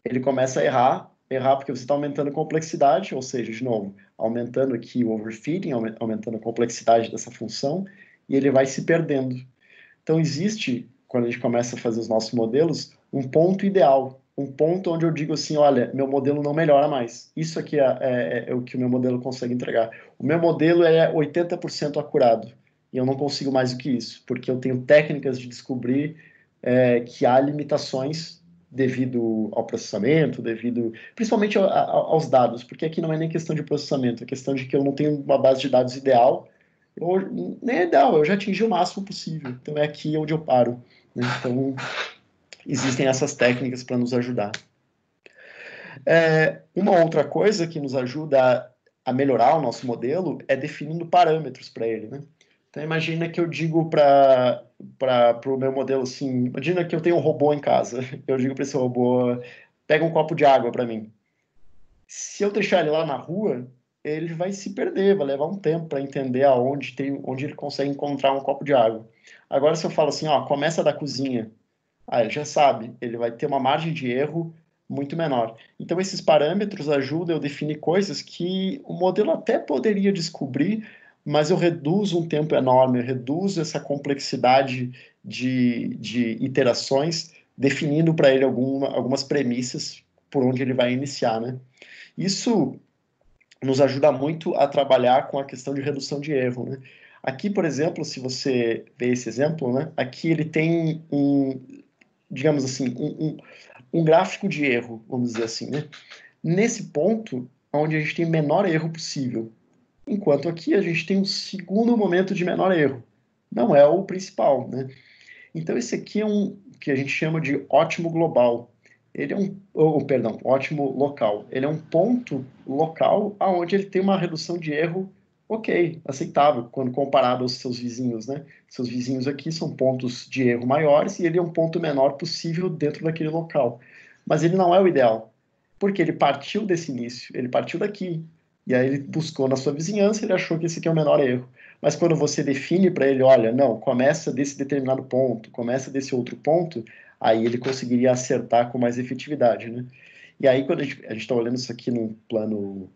ele começa a errar porque você está aumentando a complexidade, ou seja, de novo, aumentando aqui o overfitting, aumentando a complexidade dessa função, e ele vai se perdendo. Então, existe, quando a gente começa a fazer os nossos modelos, um ponto ideal, um ponto onde eu digo assim, olha, meu modelo não melhora mais. Isso aqui é o que o meu modelo consegue entregar. O meu modelo é 80% acurado, e eu não consigo mais do que isso, porque eu tenho técnicas de descobrir que há limitações devido ao processamento, principalmente aos dados, porque aqui não é nem questão de processamento, é questão de que eu não tenho uma base de dados ideal, nem é ideal, eu já atingi o máximo possível, então é aqui onde eu paro, né? Então, existem essas técnicas para nos ajudar. Uma outra coisa que nos ajuda a melhorar o nosso modelo é definindo parâmetros para ele, né? Então, imagina que eu digo para o meu modelo assim, imagina que eu tenho um robô em casa, eu digo para esse robô, pega um copo de água para mim. Se eu deixar ele lá na rua, ele vai se perder, vai levar um tempo para entender onde ele consegue encontrar um copo de água. Agora, se eu falo assim, ó, começa da cozinha, ele já sabe, ele vai ter uma margem de erro muito menor. Então, esses parâmetros ajudam eu definir coisas que o modelo até poderia descobrir, mas eu reduzo um tempo enorme, eu reduzo essa complexidade de iterações, definindo para ele algumas premissas por onde ele vai iniciar, né? Isso nos ajuda muito a trabalhar com a questão de redução de erro, né? Aqui, por exemplo, se você vê esse exemplo, né? Aqui ele tem digamos assim, um gráfico de erro, vamos dizer assim, né? Nesse ponto, onde a gente tem o menor erro possível. Enquanto aqui a gente tem um segundo momento de menor erro. Não é o principal, né? Então, esse aqui é um que a gente chama de ótimo global. Ele é perdão, ótimo local. Ele é um ponto local aonde ele tem uma redução de erro ok, aceitável, quando comparado aos seus vizinhos, né? Seus vizinhos aqui são pontos de erro maiores e ele é um ponto menor possível dentro daquele local. Mas ele não é o ideal, porque ele partiu desse início, ele partiu daqui. E aí ele buscou na sua vizinhança, ele achou que esse aqui é o menor erro. Mas quando você define para ele, olha, não, começa desse determinado ponto, começa desse outro ponto, aí ele conseguiria acertar com mais efetividade, né? E aí, quando a gente está olhando isso aqui num plano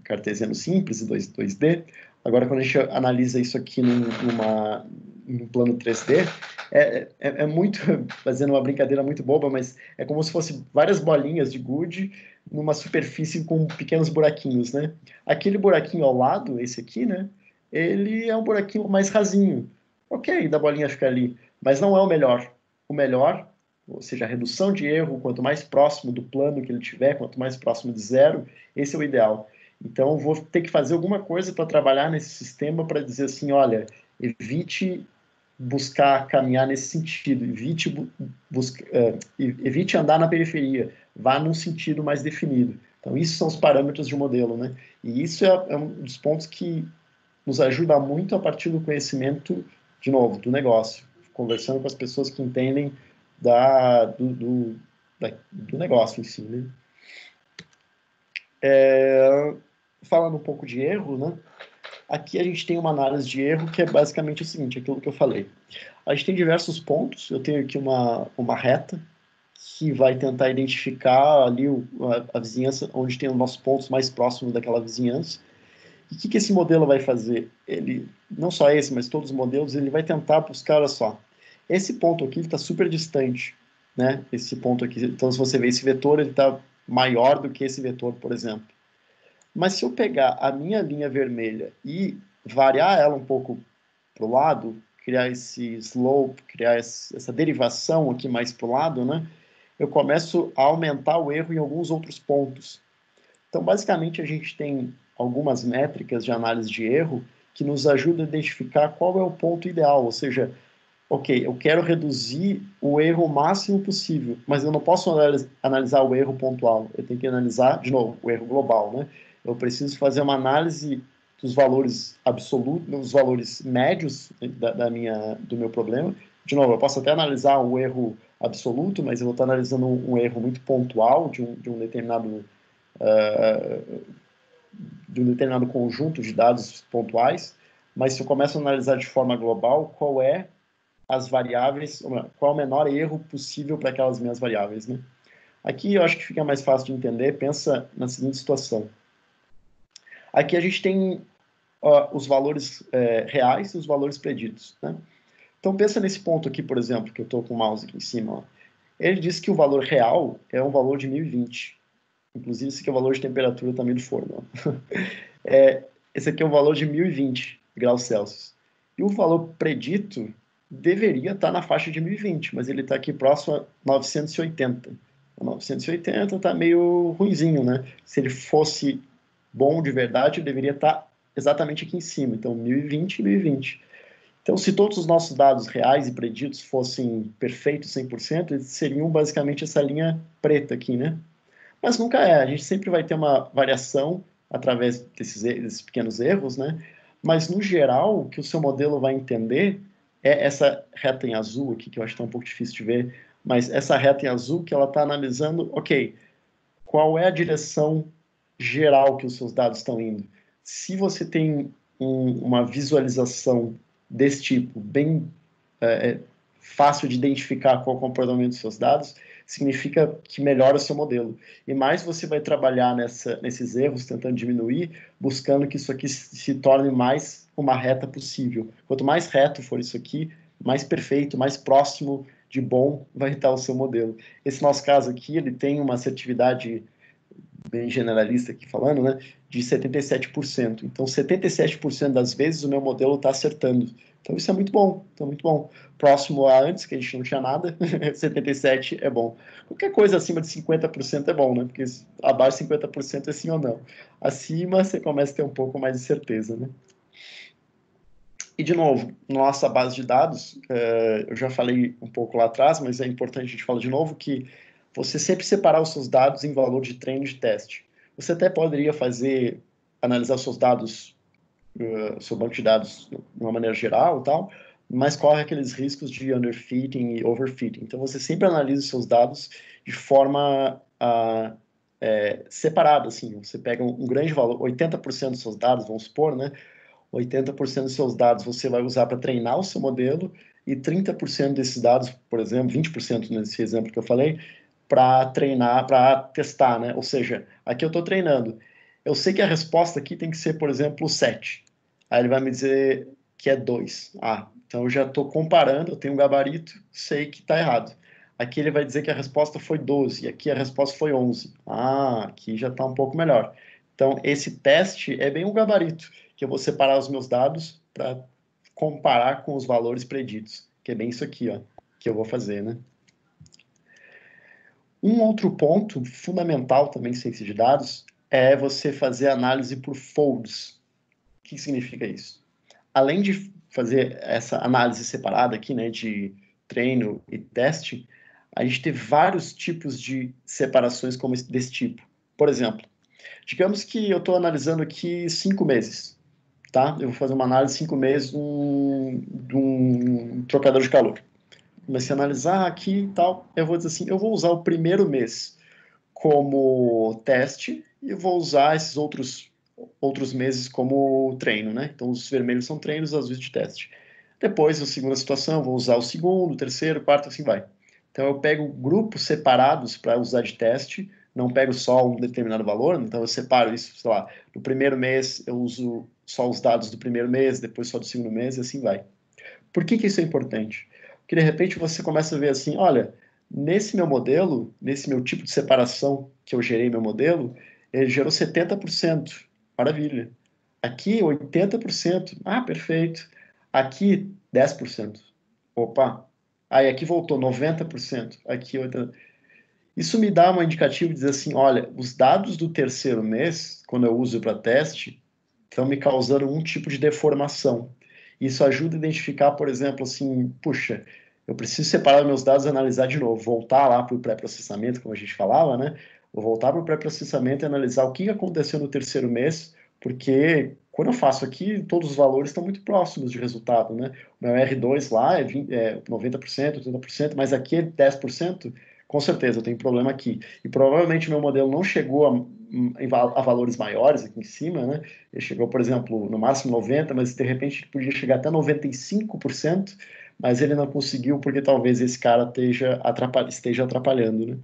cartesiano simples, 2D, agora quando a gente analisa isso aqui num plano 3D, é muito, fazendo uma brincadeira muito boba, mas é como se fosse várias bolinhas de gude numa superfície com pequenos buraquinhos, né? Aquele buraquinho ao lado, esse aqui, né? Ele é um buraquinho mais rasinho. Ok, da bolinha ficar ali, mas não é o melhor. O melhor ou seja, a redução de erro, quanto mais próximo do plano que ele tiver, quanto mais próximo de zero, esse é o ideal. Então, eu vou ter que fazer alguma coisa para trabalhar nesse sistema para dizer assim, olha, evite buscar caminhar nesse sentido, evite andar na periferia, vá num sentido mais definido. Então, isso são os parâmetros de um modelo, né? E isso é um dos pontos que nos ajuda muito a partir do conhecimento, de novo, do negócio, conversando com as pessoas que entendem do negócio em si, né? Falando um pouco de erro, né? Aqui a gente tem uma análise de erro que é basicamente o seguinte, aquilo que eu falei. A gente tem diversos pontos, eu tenho aqui uma reta que vai tentar identificar ali a vizinhança, onde tem os nossos pontos mais próximos daquela vizinhança. E o que esse modelo vai fazer? Ele, não só esse, mas todos os modelos, ele vai tentar buscar, olha só, esse ponto aqui está super distante, né? Esse ponto aqui, então se você vê esse vetor, ele está maior do que esse vetor, por exemplo. Mas se eu pegar a minha linha vermelha e variar ela um pouco para o lado, criar esse slope, criar essa derivação aqui mais para o lado, né? Eu começo a aumentar o erro em alguns outros pontos. Então, basicamente, a gente tem algumas métricas de análise de erro que nos ajudam a identificar qual é o ponto ideal, ou seja, ok, eu quero reduzir o erro o máximo possível, mas eu não posso analisar o erro pontual, eu tenho que analisar, de novo, o erro global, né? Eu preciso fazer uma análise dos valores absolutos, dos valores médios do meu problema. De novo, eu posso até analisar o erro absoluto, mas eu vou estar analisando um erro muito pontual de um determinado conjunto de dados pontuais, mas se eu começo a analisar de forma global, qual é as variáveis, qual é o menor erro possível para aquelas minhas variáveis, né? Aqui eu acho que fica mais fácil de entender, pensa na seguinte situação. Aqui a gente tem os valores reais e os valores preditos, né? Então pensa nesse ponto aqui, por exemplo, que eu estou com o mouse aqui em cima, ó. Ele diz que o valor real é um valor de 1020. Inclusive, esse aqui é o valor de temperatura também do forno. Esse aqui é o valor de 1020 graus Celsius. E o valor predito deveria estar na faixa de 1020, mas ele está aqui próximo a 980. O 980 está meio ruinzinho, né? Se ele fosse bom de verdade, ele deveria estar exatamente aqui em cima. Então, 1020 e 1020. Então, se todos os nossos dados reais e preditos fossem perfeitos 100%, eles seriam basicamente essa linha preta aqui, né? Mas nunca é, a gente sempre vai ter uma variação através desses pequenos erros, né? Mas, no geral, o que o seu modelo vai entender é essa reta em azul aqui, que eu acho que está um pouco difícil de ver, mas essa reta em azul que ela está analisando, ok, qual é a direção geral que os seus dados estão indo? Se você tem uma visualização desse tipo, bem fácil de identificar qual é o comportamento dos seus dados, significa que melhora o seu modelo. E mais você vai trabalhar nesses erros, tentando diminuir, buscando que isso aqui se torne mais uma reta possível. Quanto mais reto for isso aqui, mais perfeito, mais próximo de bom vai estar o seu modelo. Esse nosso caso aqui, ele tem uma assertividade bem generalista aqui falando, né, de 77%. Então, 77% das vezes o meu modelo está acertando. Então, isso é muito bom. Então, muito bom. Próximo a antes, que a gente não tinha nada, 77% é bom. Qualquer coisa acima de 50% é bom, né? Porque abaixo de 50% é sim ou não. Acima, você começa a ter um pouco mais de certeza, né? E, de novo, nossa base de dados, eu já falei um pouco lá atrás, mas é importante a gente falar de novo que você sempre separar os seus dados em valor de treino e de teste. Você até poderia analisar os seus dados, seu banco de dados de uma maneira geral e tal, mas corre aqueles riscos de underfitting e overfitting. Então, você sempre analisa os seus dados de forma separada, assim. Você pega um grande valor, 80% dos seus dados, vamos supor, né? 80% dos seus dados você vai usar para treinar o seu modelo e 30% desses dados, por exemplo, 20% nesse exemplo que eu falei, para treinar, para testar, né? Ou seja, aqui eu estou treinando. Eu sei que a resposta aqui tem que ser, por exemplo, 7. Aí ele vai me dizer que é 2. Ah, então eu já estou comparando, eu tenho um gabarito, sei que está errado. Aqui ele vai dizer que a resposta foi 12, e aqui a resposta foi 11. Ah, aqui já está um pouco melhor. Então, esse teste é bem um gabarito, que eu vou separar os meus dados para comparar com os valores preditos, que é bem isso aqui, ó, que eu vou fazer, né? Um outro ponto fundamental também em ciência de dados é você fazer análise por folds. O que significa isso? Além de fazer essa análise separada aqui, né, de treino e teste, a gente tem vários tipos de separações como desse tipo. Por exemplo, digamos que eu estou analisando aqui 5 meses, tá? Eu vou fazer uma análise 5 meses de um trocador de calor. Comecei a analisar aqui e tal, eu vou dizer assim, eu vou usar o primeiro mês como teste e vou usar esses outros meses como treino, né? Então, os vermelhos são treinos, os azuis de teste. Depois, a segunda situação, eu vou usar o segundo, o terceiro, o quarto, assim vai. Então, eu pego grupos separados para usar de teste, não pego só um determinado valor, então eu separo isso, sei lá, no primeiro mês eu uso só os dados do primeiro mês, depois só do segundo mês, e assim vai. Por que isso é importante? Porque de repente você começa a ver assim, olha, nesse meu modelo, nesse meu tipo de separação que eu gerei meu modelo, ele gerou 70%. Maravilha. Aqui 80%. Ah, perfeito. Aqui 10%. Opa. Aí aqui voltou 90%. Aqui 80%. Isso me dá uma indicativa de dizer assim, olha, os dados do terceiro mês, quando eu uso para teste, estão me causando um tipo de deformação. Isso ajuda a identificar, por exemplo, assim, puxa, eu preciso separar meus dados e analisar de novo, voltar lá para o pré-processamento, como a gente falava, né? Vou voltar para o pré-processamento e analisar o que aconteceu no terceiro mês, porque quando eu faço aqui, todos os valores estão muito próximos de resultado, né? O meu R2 lá é, 20, 90%, 80%, mas aqui é 10%. Com certeza, eu tenho problema aqui. E provavelmente meu modelo não chegou a valores maiores aqui em cima, né? Ele chegou, por exemplo, no máximo 90%, mas de repente podia chegar até 95%, mas ele não conseguiu porque talvez esse cara esteja atrapalhando, né?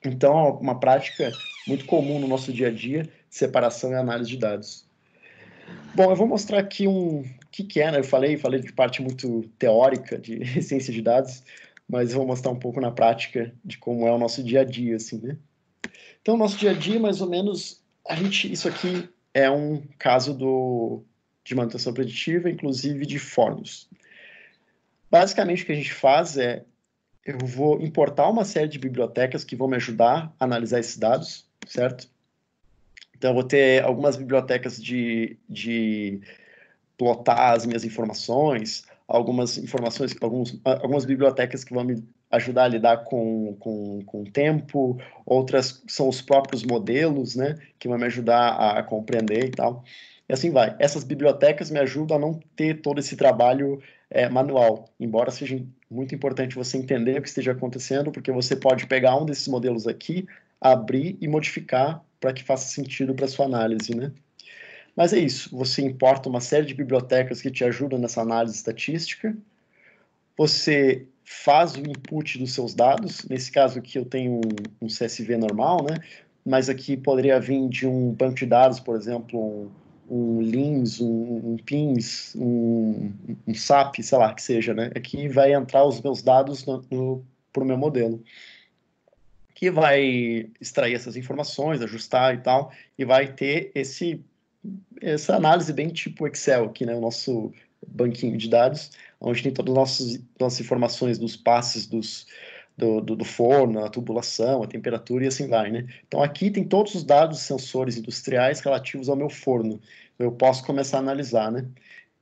Então, uma prática muito comum no nosso dia a dia, separação e análise de dados. Bom, eu vou mostrar aqui o que é, né? Eu falei de parte muito teórica de ciência de dados, mas eu vou mostrar um pouco na prática de como é o nosso dia a dia, assim, né? Então, nosso dia a dia, mais ou menos, isso aqui é um caso de manutenção preditiva, inclusive de fornos. Basicamente, o que a gente faz é, eu vou importar uma série de bibliotecas que vão me ajudar a analisar esses dados, certo? Então, eu vou ter algumas bibliotecas de plotar as minhas informações, algumas bibliotecas que vão me ajudar a lidar com o tempo, outras são os próprios modelos, né, que vão me ajudar a compreender e tal. E assim vai. Essas bibliotecas me ajudam a não ter todo esse trabalho manual, embora seja muito importante você entender o que esteja acontecendo, porque você pode pegar um desses modelos aqui, abrir e modificar para que faça sentido para sua análise, né? Mas é isso, você importa uma série de bibliotecas que te ajudam nessa análise estatística, você faz o input dos seus dados, nesse caso aqui eu tenho um CSV normal, né? Mas aqui poderia vir de um banco de dados, por exemplo, um LIMS, um PINS, um SAP, sei lá, que seja, né? Aqui vai entrar os meus dados para o meu modelo, que vai extrair essas informações, ajustar e tal, e vai ter essa análise bem tipo Excel aqui, né? O nosso banquinho de dados, onde tem todas as nossas informações dos passes do forno, a tubulação, a temperatura e assim vai, né? Então aqui tem todos os dados sensores industriais relativos ao meu forno. Eu posso começar a analisar, né?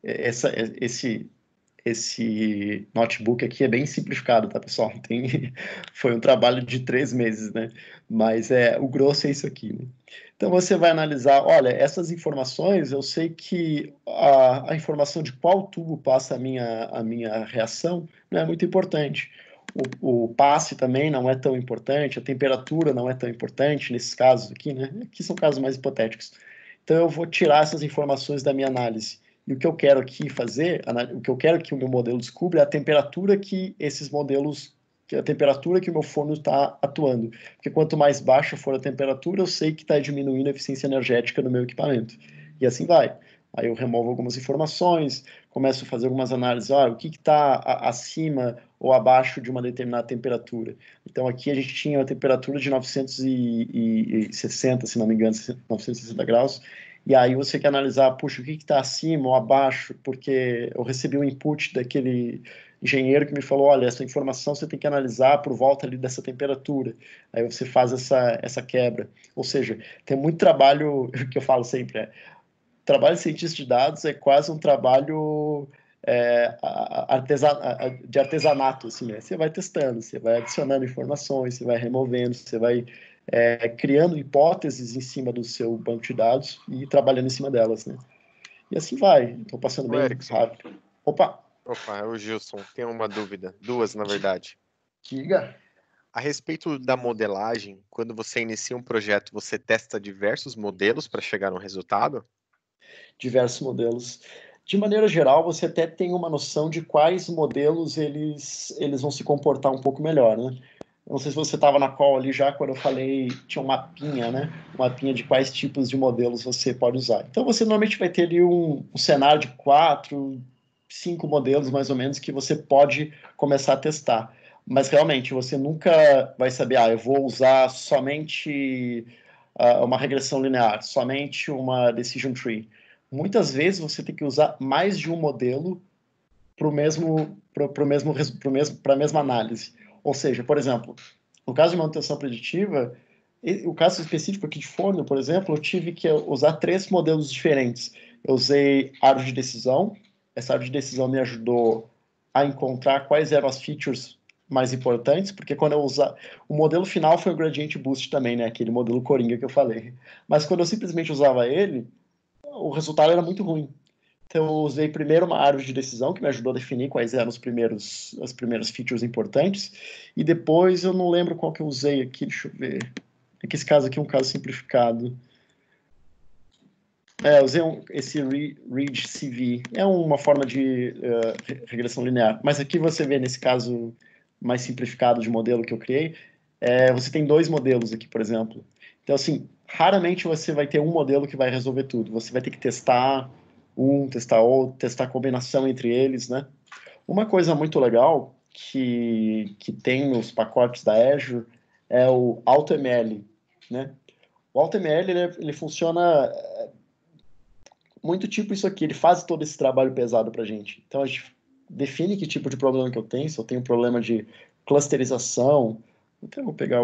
Esse notebook aqui é bem simplificado, tá, pessoal? Foi um trabalho de 3 meses, né? Mas o grosso é isso aqui, né? Então você vai analisar, olha, essas informações, eu sei que a informação de qual tubo passa a minha reação não é muito importante. O passe também não é tão importante, a temperatura não é tão importante nesses casos aqui, né? Aqui são casos mais hipotéticos. Então eu vou tirar essas informações da minha análise. E o que eu quero aqui fazer, o que eu quero que o meu modelo descubra é a temperatura que esses modelos, que a temperatura que o meu forno está atuando. Porque quanto mais baixa for a temperatura, eu sei que está diminuindo a eficiência energética do meu equipamento. E assim vai. Aí eu removo algumas informações, começo a fazer algumas análises, o que está acima ou abaixo de uma determinada temperatura. Então, aqui a gente tinha a temperatura de 960, se não me engano, 960 graus, e aí você quer analisar, puxa, o que está acima ou abaixo, porque eu recebi um input daquele engenheiro que me falou, olha, essa informação você tem que analisar por volta ali dessa temperatura. Aí você faz essa quebra. Ou seja, tem muito trabalho, que eu falo sempre, trabalho de cientista de dados é quase um trabalho de artesanato, assim, né? Você vai testando, você vai adicionando informações, você vai removendo, você vai criando hipóteses em cima do seu banco de dados e trabalhando em cima delas, né? E assim vai. Estou passando Ô, bem Erickson. rápido. Opa! Opa, é o Gilson. Tenho uma dúvida. Duas, na verdade. Diga. A respeito da modelagem, quando você inicia um projeto, você testa diversos modelos para chegar a um resultado? Diversos modelos. De maneira geral, você até tem uma noção de quais modelos eles vão se comportar um pouco melhor, né? Não sei se você estava na call ali já quando eu falei, tinha um mapinha, né? Um mapinha de quais tipos de modelos você pode usar. Então você normalmente vai ter ali um cenário de 4, 5 modelos mais ou menos que você pode começar a testar. Mas realmente você nunca vai saber, eu vou usar somente uma regressão linear, somente uma decision tree. Muitas vezes você tem que usar mais de um modelo para a mesma análise. Ou seja, por exemplo, no caso de manutenção preditiva, o caso específico aqui de forno, por exemplo, eu tive que usar 3 modelos diferentes. Eu usei árvore de decisão, essa árvore de decisão me ajudou a encontrar quais eram as features mais importantes, porque quando eu usar... O modelo final foi o Gradient Boost também, né? Aquele modelo Coringa que eu falei. Mas quando eu simplesmente usava ele, o resultado era muito ruim. Então, eu usei primeiro uma árvore de decisão, que me ajudou a definir quais eram as primeiras features importantes, e depois eu não lembro qual que eu usei aqui, deixa eu ver. É que esse caso aqui é um caso simplificado. Eu usei esse Read CV. É uma forma de regressão linear. Mas aqui você vê, nesse caso mais simplificado de modelo que eu criei, você tem 2 modelos aqui, por exemplo. Então, assim, raramente você vai ter um modelo que vai resolver tudo. Você vai ter que testar testar outro, testar a combinação entre eles, né? Uma coisa muito legal que tem nos pacotes da Azure é o AutoML, né? O AutoML, ele funciona muito tipo isso aqui, ele faz todo esse trabalho pesado para a gente. Então, a gente define que tipo de problema que eu tenho, se eu tenho um problema de clusterização, então eu vou pegar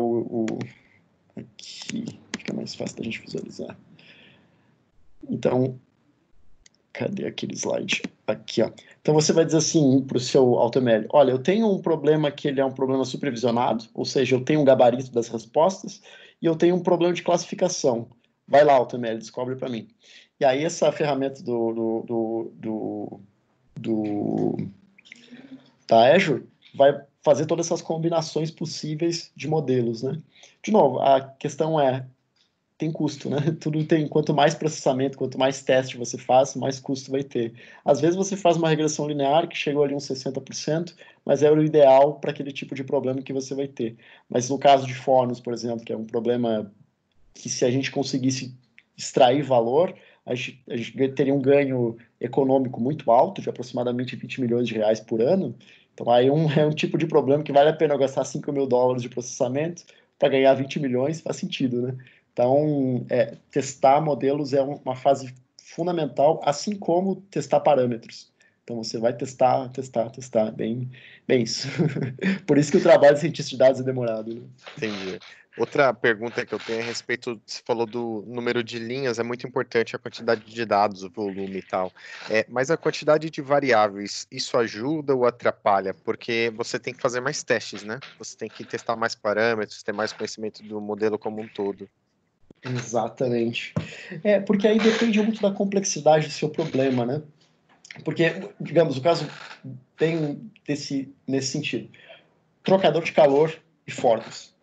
aqui, fica mais fácil da gente visualizar. Então, cadê aquele slide? Aqui, ó. Então você vai dizer assim para o seu AutoML, olha, eu tenho um problema que ele é um problema supervisionado, ou seja, eu tenho um gabarito das respostas, e eu tenho um problema de classificação. Vai lá, AutoML, descobre para mim. E aí essa ferramenta da Azure vai fazer todas essas combinações possíveis de modelos, né? De novo, a questão tem custo, né? Tudo tem, quanto mais processamento, quanto mais teste você faz, mais custo vai ter. Às vezes você faz uma regressão linear que chegou ali uns 60%, mas é o ideal para aquele tipo de problema que você vai ter. Mas no caso de fornos, por exemplo, que é um problema que se a gente conseguisse extrair valor, a gente teria um ganho econômico muito alto, de aproximadamente 20 milhões de reais por ano. Então, aí é um tipo de problema que vale a pena eu gastar $5.000 de processamento para ganhar 20 milhões, faz sentido, né? Então, testar modelos é uma fase fundamental, assim como testar parâmetros. Então, você vai testar, bem isso. Por isso que o trabalho de cientista de dados é demorado, né? Entendi. Outra pergunta que eu tenho é a respeito, você falou do número de linhas, é muito importante a quantidade de dados, o volume e tal. Mas a quantidade de variáveis, isso ajuda ou atrapalha? Porque você tem que fazer mais testes, né? Você tem que testar mais parâmetros, ter mais conhecimento do modelo como um todo. Exatamente. Porque aí depende muito da complexidade do seu problema, né? Porque, digamos, o caso tem nesse sentido. Trocador de calor e fornos.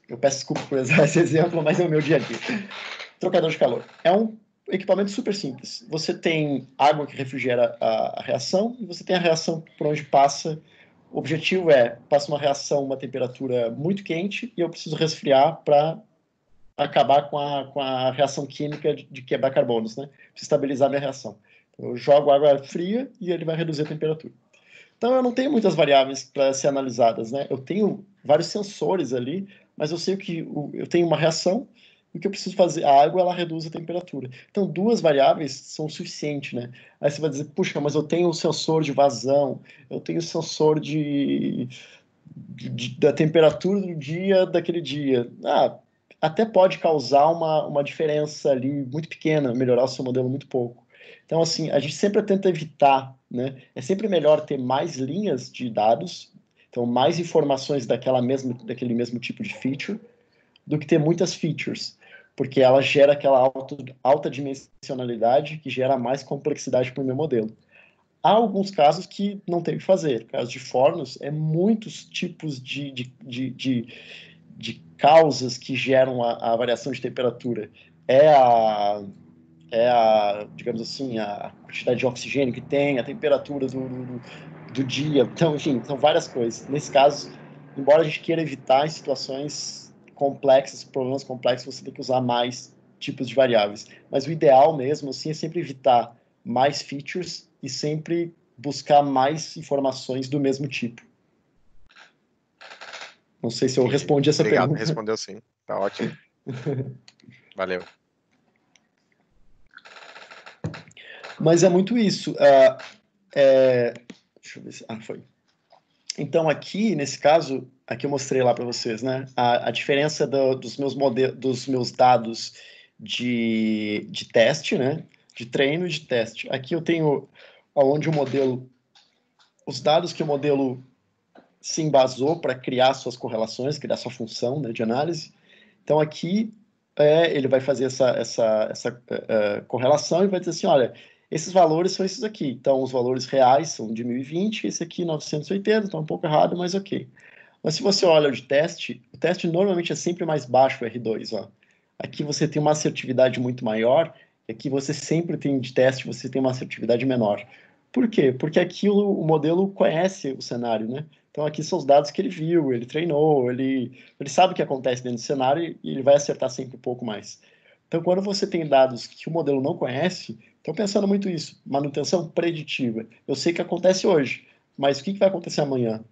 Eu peço desculpa por usar esse exemplo, mas é o meu dia a dia. Trocador de calor. É um equipamento super simples. Você tem água que refrigera a reação e você tem a reação por onde passa. O objetivo passa uma reação, uma temperatura muito quente e eu preciso resfriar para acabar com a reação química de quebrar carbonos, né? Estabilizar a minha reação. Eu jogo água fria e ele vai reduzir a temperatura. Então, eu não tenho muitas variáveis para ser analisadas, né? Eu tenho vários sensores ali, mas eu sei que eu tenho uma reação, e o que eu preciso fazer, a água, ela reduz a temperatura. Então, duas variáveis são suficientes, né? Aí você vai dizer, puxa, mas eu tenho o sensor de vazão, eu tenho o sensor da temperatura do dia, daquele dia. Até pode causar uma diferença ali muito pequena, melhorar o seu modelo muito pouco. Então, assim, a gente sempre tenta evitar, né? É sempre melhor ter mais linhas de dados, então mais informações daquele mesmo tipo de feature, do que ter muitas features, porque ela gera aquela alta dimensionalidade que gera mais complexidade para o meu modelo. Há alguns casos que não tem o que fazer. No caso de fornos, é muitos tipos de causas que geram a variação de temperatura. Digamos assim, a quantidade de oxigênio que tem, a temperatura do dia, então, enfim, são várias coisas. Nesse caso, embora a gente queira evitar em situações complexas, problemas complexos, você tem que usar mais tipos de variáveis. Mas o ideal mesmo, assim, é sempre evitar mais features e sempre buscar mais informações do mesmo tipo. Não sei se eu respondi essa Obrigado, pergunta. respondeu sim. Tá ótimo. Valeu. Mas é muito isso. Deixa eu ver se... foi. Então, aqui, nesse caso, aqui eu mostrei lá para vocês, né? A diferença dos meus dados de teste, né? De treino e de teste. Aqui eu tenho onde o modelo... Os dados que o modelo se embasou para criar suas correlações, criar sua função, né, de análise. Então, aqui ele vai fazer essa correlação e vai dizer assim, olha, esses valores são esses aqui. Então, os valores reais são de 1020, esse aqui 980, está um pouco errado, mas ok. Mas se você olha o teste normalmente é sempre mais baixo, o R2. Ó. Aqui você tem uma assertividade muito maior, e aqui você sempre tem de teste, você tem uma assertividade menor. Por quê? Porque aqui o modelo conhece o cenário, né? Então aqui são os dados que ele viu, ele treinou, ele sabe o que acontece dentro do cenário e ele vai acertar sempre um pouco mais. Então quando você tem dados que o modelo não conhece, estou pensando muito isso, manutenção preditiva. Eu sei o que acontece hoje, mas o que vai acontecer amanhã?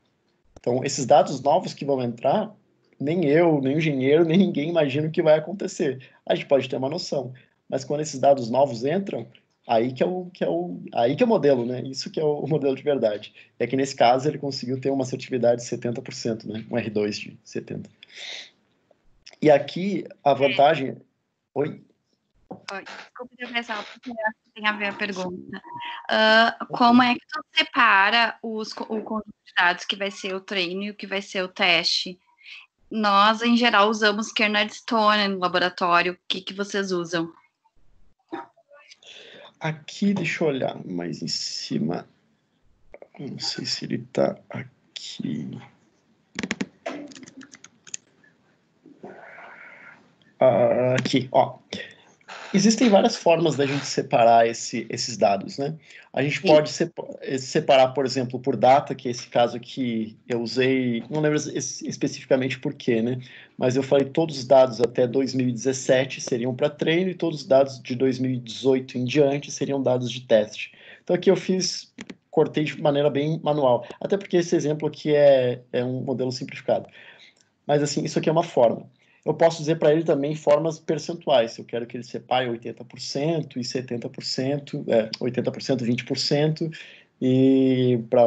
Então, esses dados novos que vão entrar, nem eu, nem o engenheiro, nem ninguém imagina o que vai acontecer. A gente pode ter uma noção, mas quando esses dados novos entram, aí aí que é o modelo, né? Isso que é o modelo de verdade. É que nesse caso ele conseguiu ter uma assertividade de 70%, né? Um R2 de 70. E aqui a vantagem. Oi? Desculpa interromper, porque tem a ver a pergunta. Como é que tu separa o conjunto de dados que vai ser o treino e o que vai ser o teste? Nós, em geral, usamos Kernel Stone no laboratório. O que vocês usam? Aqui, deixa eu olhar mais em cima. Não sei se ele está aqui. Aqui, ó. Existem várias formas da gente separar esses dados, né? A gente pode separar, por exemplo, por data, que é esse caso aqui eu usei, não lembro especificamente por quê, né? Mas eu falei todos os dados até 2017 seriam para treino e todos os dados de 2018 em diante seriam dados de teste. Então aqui eu cortei de maneira bem manual, até porque esse exemplo aqui é um modelo simplificado. Mas assim, isso aqui é uma forma. Eu posso dizer para ele também formas percentuais. Eu quero que ele separe 80% e 70%, 80%, 20%, e para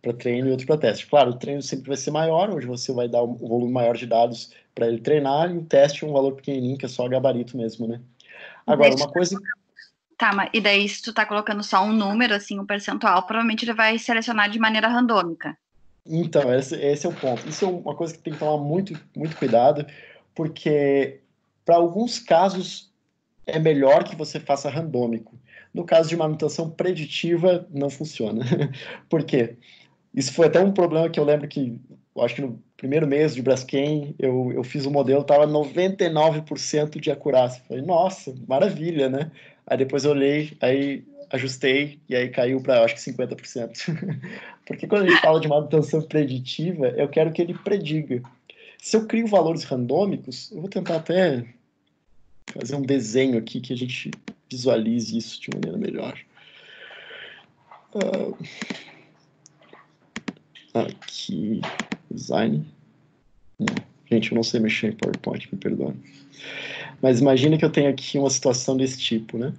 para treino e outro para teste. Claro, o treino sempre vai ser maior, onde você vai dar um volume maior de dados para ele treinar, e o teste é um valor pequenininho, que é só gabarito mesmo, né? Agora, uma coisa... Tá, mas e daí se tu tá colocando só um número, assim, um percentual, provavelmente ele vai selecionar de maneira randômica. Então, esse é o ponto. Isso é uma coisa que tem que tomar muito, muito cuidado, porque para alguns casos é melhor que você faça randômico. No caso de manutenção preditiva, não funciona. Por quê? Isso foi até um problema que eu lembro que, eu acho que no primeiro mês de Braskem, eu fiz o modelo, estava 99% de acurácia. Falei, nossa, maravilha, né? Aí depois eu olhei, aí ajustei, e aí caiu para, acho que 50%. Porque quando a gente fala de manutenção preditiva, eu quero que ele prediga. Se eu crio valores randômicos, eu vou tentar até fazer um desenho aqui que a gente visualize isso de maneira melhor. Aqui, design. Gente, eu não sei mexer em PowerPoint, me perdoe. Mas imagina que eu tenho aqui uma situação desse tipo, né?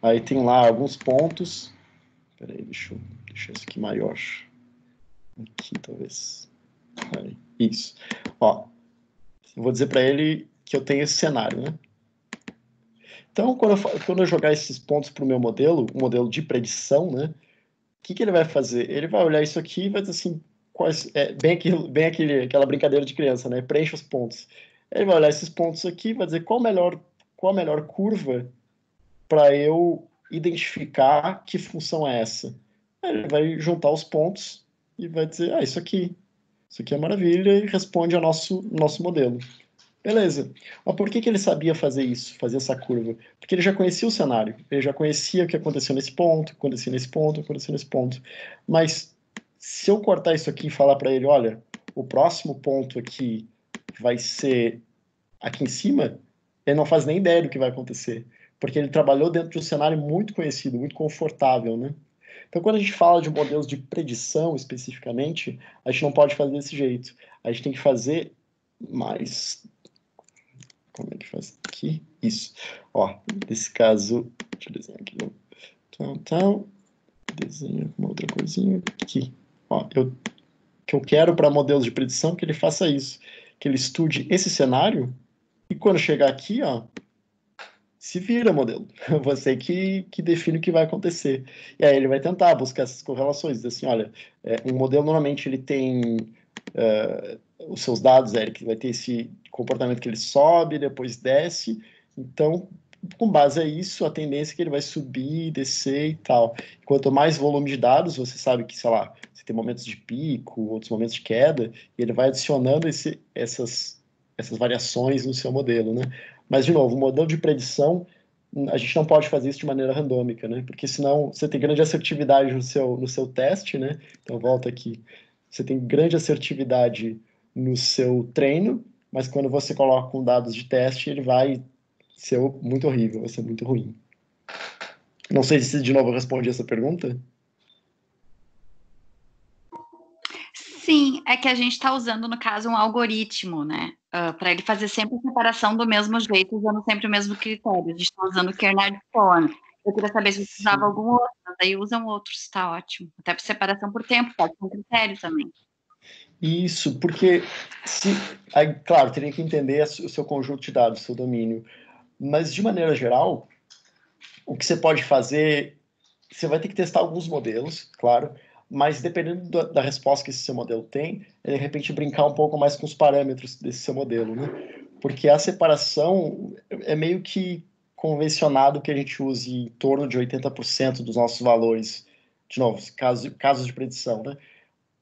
Aí tem lá alguns pontos. Peraí, deixa eu deixar isso aqui maior. Aqui, talvez. Aí, isso. Ó, eu vou dizer para ele que eu tenho esse cenário, né? Então, quando eu jogar esses pontos para o meu modelo, o modelo de predição, né? O que ele vai fazer? Ele vai olhar isso aqui e vai dizer assim, aquela brincadeira de criança, né? Preenche os pontos. Ele vai olhar esses pontos aqui e vai dizer qual a melhor curva para eu identificar que função é essa. Aí ele vai juntar os pontos e vai dizer, isso aqui é maravilha, e responde ao nosso modelo. Beleza. Mas por que ele sabia fazer isso, fazer essa curva? Porque ele já conhecia o cenário, ele já conhecia o que aconteceu nesse ponto, acontecia nesse ponto, acontecia nesse ponto. Mas se eu cortar isso aqui e falar para ele, olha, o próximo ponto aqui vai ser aqui em cima, ele não faz nem ideia do que vai acontecer, porque ele trabalhou dentro de um cenário muito conhecido, muito confortável, né? Então, quando a gente fala de modelos de predição especificamente, a gente não pode fazer desse jeito. A gente tem que fazer mais. Como é que faz aqui? Isso. Ó, nesse caso, deixa eu desenhar aqui. Então, desenho uma outra coisinha aqui. Ó, que eu quero para modelos de predição que ele faça isso, que ele estude esse cenário e quando chegar aqui, ó, se vira modelo. Você que define o que vai acontecer. E aí ele vai tentar buscar essas correlações. Dizer assim, olha, um modelo normalmente ele tem os seus dados, Eric, vai ter esse comportamento que ele sobe, depois desce. Então, com base a isso, a tendência é que ele vai subir, descer e tal. Quanto mais volume de dados, você sabe que, sei lá, você tem momentos de pico, outros momentos de queda, e ele vai adicionando essas variações no seu modelo, né? Mas, de novo, o modelo de predição, a gente não pode fazer isso de maneira randômica, né? Porque senão você tem grande assertividade no seu teste, né? Então, volta aqui. Você tem grande assertividade no seu treino, mas quando você coloca com dados de teste, ele vai ser muito horrível, vai ser muito ruim. Não sei se, de novo, eu respondi essa pergunta. Sim, é que a gente está usando, no caso, um algoritmo, né? Para ele fazer sempre a separação do mesmo jeito, usando sempre o mesmo critério. A gente está usando o Kernel-Cohen. Eu queria saber se você usava algum outro, daí usam outros, está ótimo. Até para separação por tempo, pode ser um critério também. Isso, porque aí, claro, teria que entender o seu conjunto de dados, o seu domínio. Mas, de maneira geral, o que você pode fazer, você vai ter que testar alguns modelos, claro, mas dependendo da resposta que esse seu modelo tem, de repente brincar um pouco mais com os parâmetros desse seu modelo, né? Porque a separação é meio que convencionado que a gente use em torno de 80% dos nossos valores, de novo, casos de predição, né?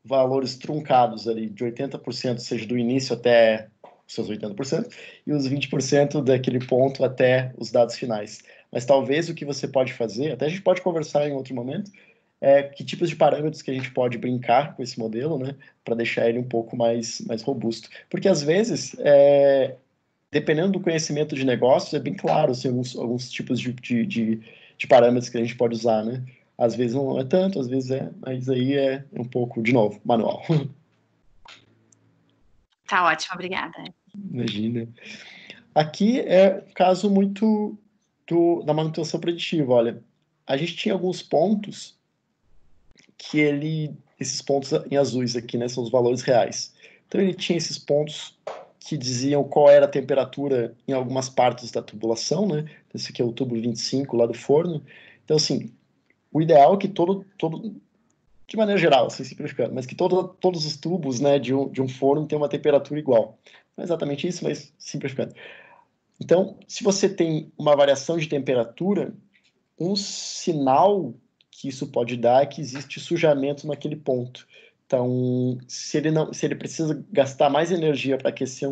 Valores truncados ali, de 80%, seja do início até os seus 80%, e os 20% daquele ponto até os dados finais. Mas talvez o que você pode fazer, até a gente pode conversar em outro momento, que tipos de parâmetros que a gente pode brincar com esse modelo, né, para deixar ele um pouco mais robusto. Porque às vezes, dependendo do conhecimento de negócios, é bem claro assim, alguns tipos de parâmetros que a gente pode usar, né? Às vezes não é tanto, às vezes mas aí é um pouco, de novo, manual. Tá ótimo, obrigada. Imagina. Aqui é um caso muito da manutenção preditiva. Olha, a gente tinha alguns pontos que esses pontos em azuis aqui, né, são os valores reais. Então ele tinha esses pontos que diziam qual era a temperatura em algumas partes da tubulação, né? Esse aqui é o tubo 25 lá do forno. Então, assim, o ideal é que de maneira geral, assim, simplificando, mas que todos os tubos, né, de um forno tenham uma temperatura igual. Não é exatamente isso, mas simplificando. Então, se você tem uma variação de temperatura, um sinal que isso pode dar é que existe sujamento naquele ponto. Então, se ele precisa gastar mais energia para aquecer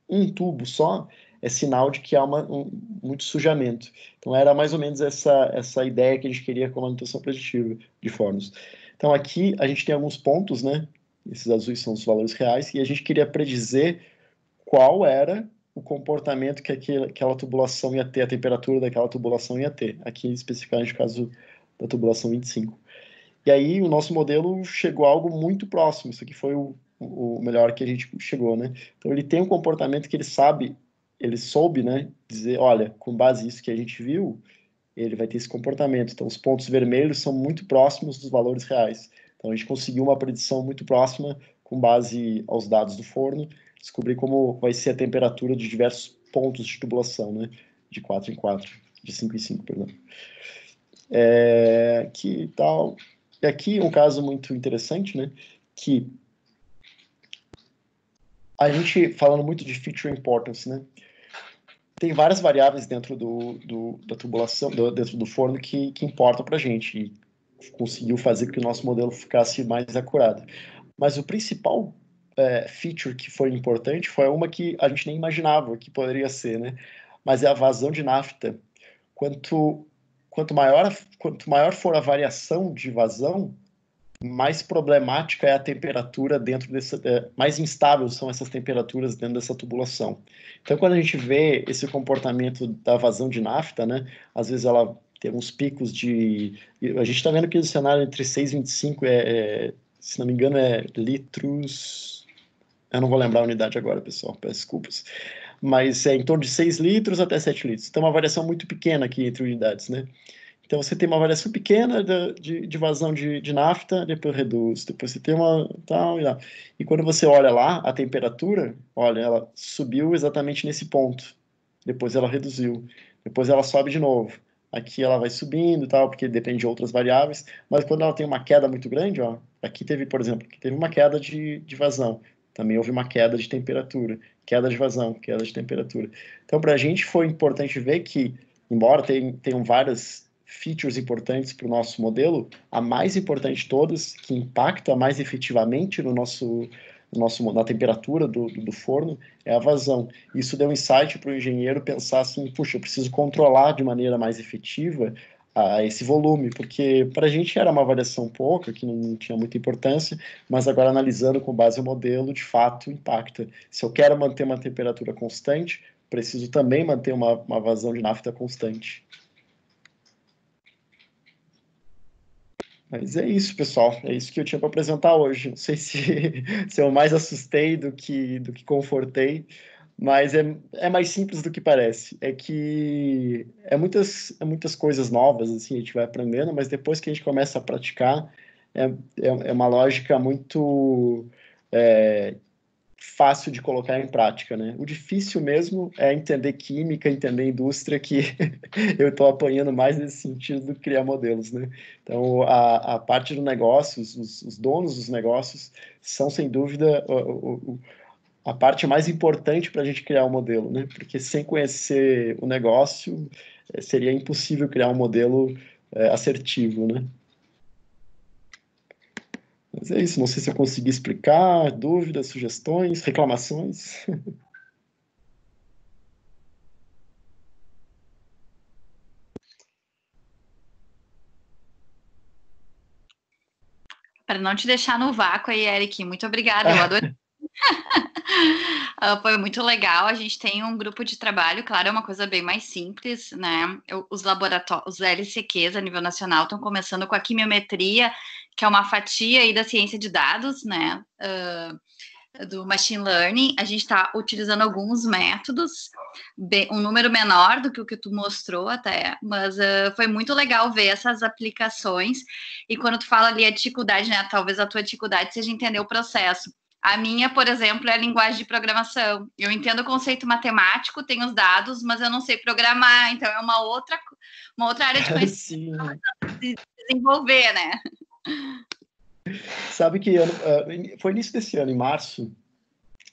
um tubo só, é sinal de que há muito sujamento. Então, era mais ou menos essa ideia que a gente queria com a manutenção preditiva de fornos. Então, aqui a gente tem alguns pontos, né? Esses azuis são os valores reais, e a gente queria predizer qual era o comportamento que aquela tubulação ia ter, a temperatura daquela tubulação ia ter. Aqui, especificamente, no caso da tubulação 25. E aí o nosso modelo chegou a algo muito próximo, isso aqui foi o melhor que a gente chegou, né? Então ele tem um comportamento que ele soube, né, dizer, olha, com base nisso que a gente viu, ele vai ter esse comportamento. Então os pontos vermelhos são muito próximos dos valores reais. Então a gente conseguiu uma predição muito próxima com base aos dados do forno, descobrir como vai ser a temperatura de diversos pontos de tubulação, né? De 4 em 4, de 5 em 5, perdão. Que tal? E aqui um caso muito interessante, né? Que a gente, falando muito de feature importance, né? Tem várias variáveis dentro da tubulação, dentro do forno que importam para a gente. E conseguiu fazer com que o nosso modelo ficasse mais acurado. Mas o principal feature que foi importante foi uma que a gente nem imaginava que poderia ser, né? Mas é a vazão de nafta. Quanto maior for a variação de vazão, mais problemática é a temperatura dentro dessa, mais instável são essas temperaturas dentro dessa tubulação. Então, quando a gente vê esse comportamento da vazão de nafta, né, às vezes ela tem uns picos a gente está vendo que o cenário entre 6 e 25 se não me engano, é litros. Eu não vou lembrar a unidade agora, pessoal, peço desculpas. Mas é em torno de 6 litros até 7 litros. Então, uma variação muito pequena aqui entre unidades, né? Então, você tem uma variação pequena de vazão de nafta, depois reduz, depois você tem uma tal, e quando você olha lá, a temperatura, olha, ela subiu exatamente nesse ponto, depois ela reduziu, depois ela sobe de novo. Aqui ela vai subindo, tal, porque depende de outras variáveis, mas quando ela tem uma queda muito grande, ó, aqui teve, por exemplo, aqui teve uma queda de vazão, também houve uma queda de temperatura, queda de vazão, queda de temperatura. Então, para a gente foi importante ver que, embora tenham várias features importantes para o nosso modelo, a mais importante de todas, que impacta mais efetivamente na temperatura do forno, é a vazão. Isso deu um insight para o engenheiro pensar assim, puxa, eu preciso controlar de maneira mais efetiva esse volume, porque para a gente era uma variação pouca, que não tinha muita importância, mas agora analisando com base no modelo, de fato impacta. Se eu quero manter uma temperatura constante, preciso também manter uma vazão de nafta constante. Mas é isso, pessoal. É isso que eu tinha para apresentar hoje. Não sei se eu mais assustei do que confortei, mas é mais simples do que parece. É que é muitas coisas novas, assim, a gente vai aprendendo, mas depois que a gente começa a praticar, é uma lógica muito fácil de colocar em prática, né? O difícil mesmo é entender química, entender indústria, que eu estou apanhando mais nesse sentido do que criar modelos, né? Então, a parte do negócio, os donos dos negócios são, sem dúvida, a parte mais importante para a gente criar um modelo, né? Porque sem conhecer o negócio, seria impossível criar um modelo assertivo, né? Mas é isso, não sei se eu consegui explicar, dúvidas, sugestões, reclamações. Para não te deixar no vácuo aí, Eric, muito obrigada, eu adorei. Foi muito legal. A gente tem um grupo de trabalho, claro, é uma coisa bem mais simples, né? Os laboratórios, os LCQs a nível nacional estão começando com a quimiometria, que é uma fatia aí da ciência de dados, né? Do machine learning. A gente está utilizando alguns métodos, um número menor do que o que tu mostrou até, mas foi muito legal ver essas aplicações. E quando tu fala ali a dificuldade, né? Talvez a tua dificuldade seja entender o processo. A minha, por exemplo, é a linguagem de programação. Eu entendo o conceito matemático, tenho os dados, mas eu não sei programar, então é uma outra área de conhecimento de desenvolver, né? Sabe que foi início desse ano, em março,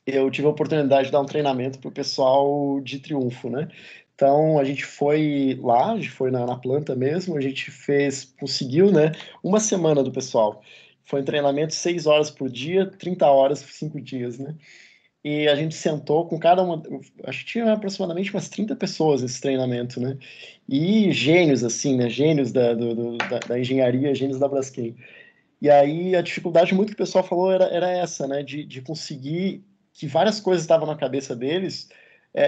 eu tive a oportunidade de dar um treinamento para o pessoal de Triunfo, né? Então, a gente foi lá, a gente foi na planta mesmo, a gente conseguiu, né, uma semana do pessoal. Foi um treinamento 6 horas por dia, 30 horas por 5 dias, né? E a gente sentou com cada uma, acho que tinha aproximadamente umas 30 pessoas nesse treinamento, né? E gênios, assim, né? Gênios da engenharia, gênios da Braskem. E aí a dificuldade muito que o pessoal falou era essa, né? De conseguir que várias coisas estavam na cabeça deles,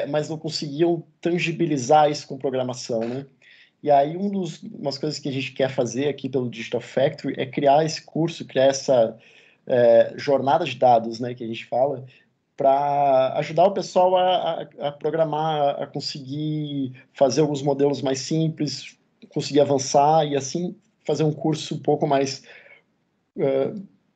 mas não conseguiam tangibilizar isso com programação, né? E aí, umas coisas que a gente quer fazer aqui pelo Digital Factory é criar esse curso, criar essa jornada de dados, né, que a gente fala, para ajudar o pessoal a programar, a conseguir fazer alguns modelos mais simples, conseguir avançar e, assim, fazer um curso um pouco mais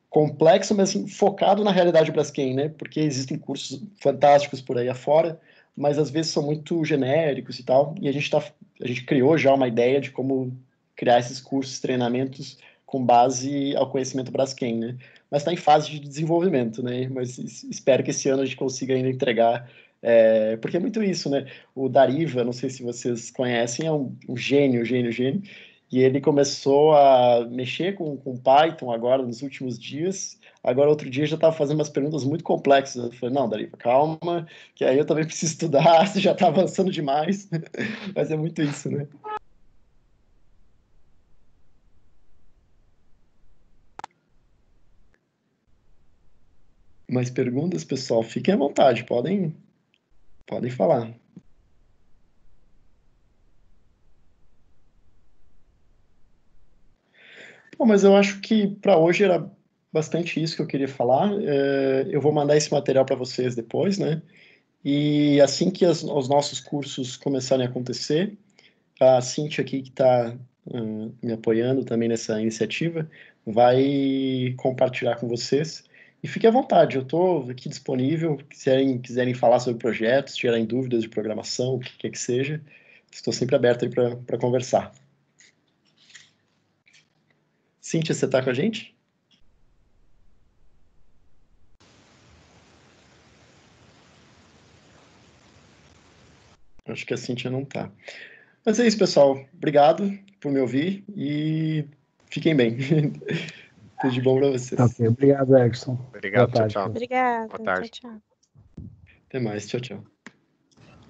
complexo, mas assim, focado na realidade Braskem, né? Porque existem cursos fantásticos por aí afora, mas às vezes são muito genéricos e tal, e a gente criou já uma ideia de como criar esses cursos, treinamentos com base ao conhecimento Braskem, né? Mas está em fase de desenvolvimento, né? Mas espero que esse ano a gente consiga ainda entregar, porque é muito isso, né? O Dariva, não sei se vocês conhecem, é um gênio, e ele começou a mexer com Python agora, nos últimos dias. Agora, outro dia, já estava fazendo umas perguntas muito complexas. Eu falei, não, Dariva, calma, que aí eu também preciso estudar, você já está avançando demais. Mas é muito isso, né? Mais perguntas, pessoal? Fiquem à vontade, podem falar. Bom, mas eu acho que para hoje era bastante isso que eu queria falar. Eu vou mandar esse material para vocês depois, né? E assim que os nossos cursos começarem a acontecer, a Cintia aqui, que está me apoiando também nessa iniciativa, vai compartilhar com vocês. E fique à vontade, eu estou aqui disponível, quiserem falar sobre projetos, tiverem dúvidas de programação, o que quer que seja, estou sempre aberto aí para conversar. Cintia, você está com a gente? Acho que a Cintia não está. Mas é isso, pessoal. Obrigado por me ouvir e fiquem bem. Tudo de bom para vocês. Ok, obrigado, Erickson. Obrigado, Boa tarde. tchau. Obrigada. Boa tarde. Tchau, tchau. Até mais. Tchau, tchau.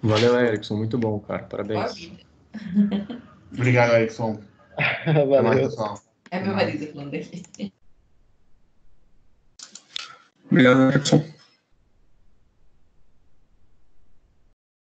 Valeu, Erickson. Muito bom, cara. Parabéns. Obrigado, Erickson. Até mais, Valeu. pessoal. É meu marido falando aqui. Obrigado, Erickson.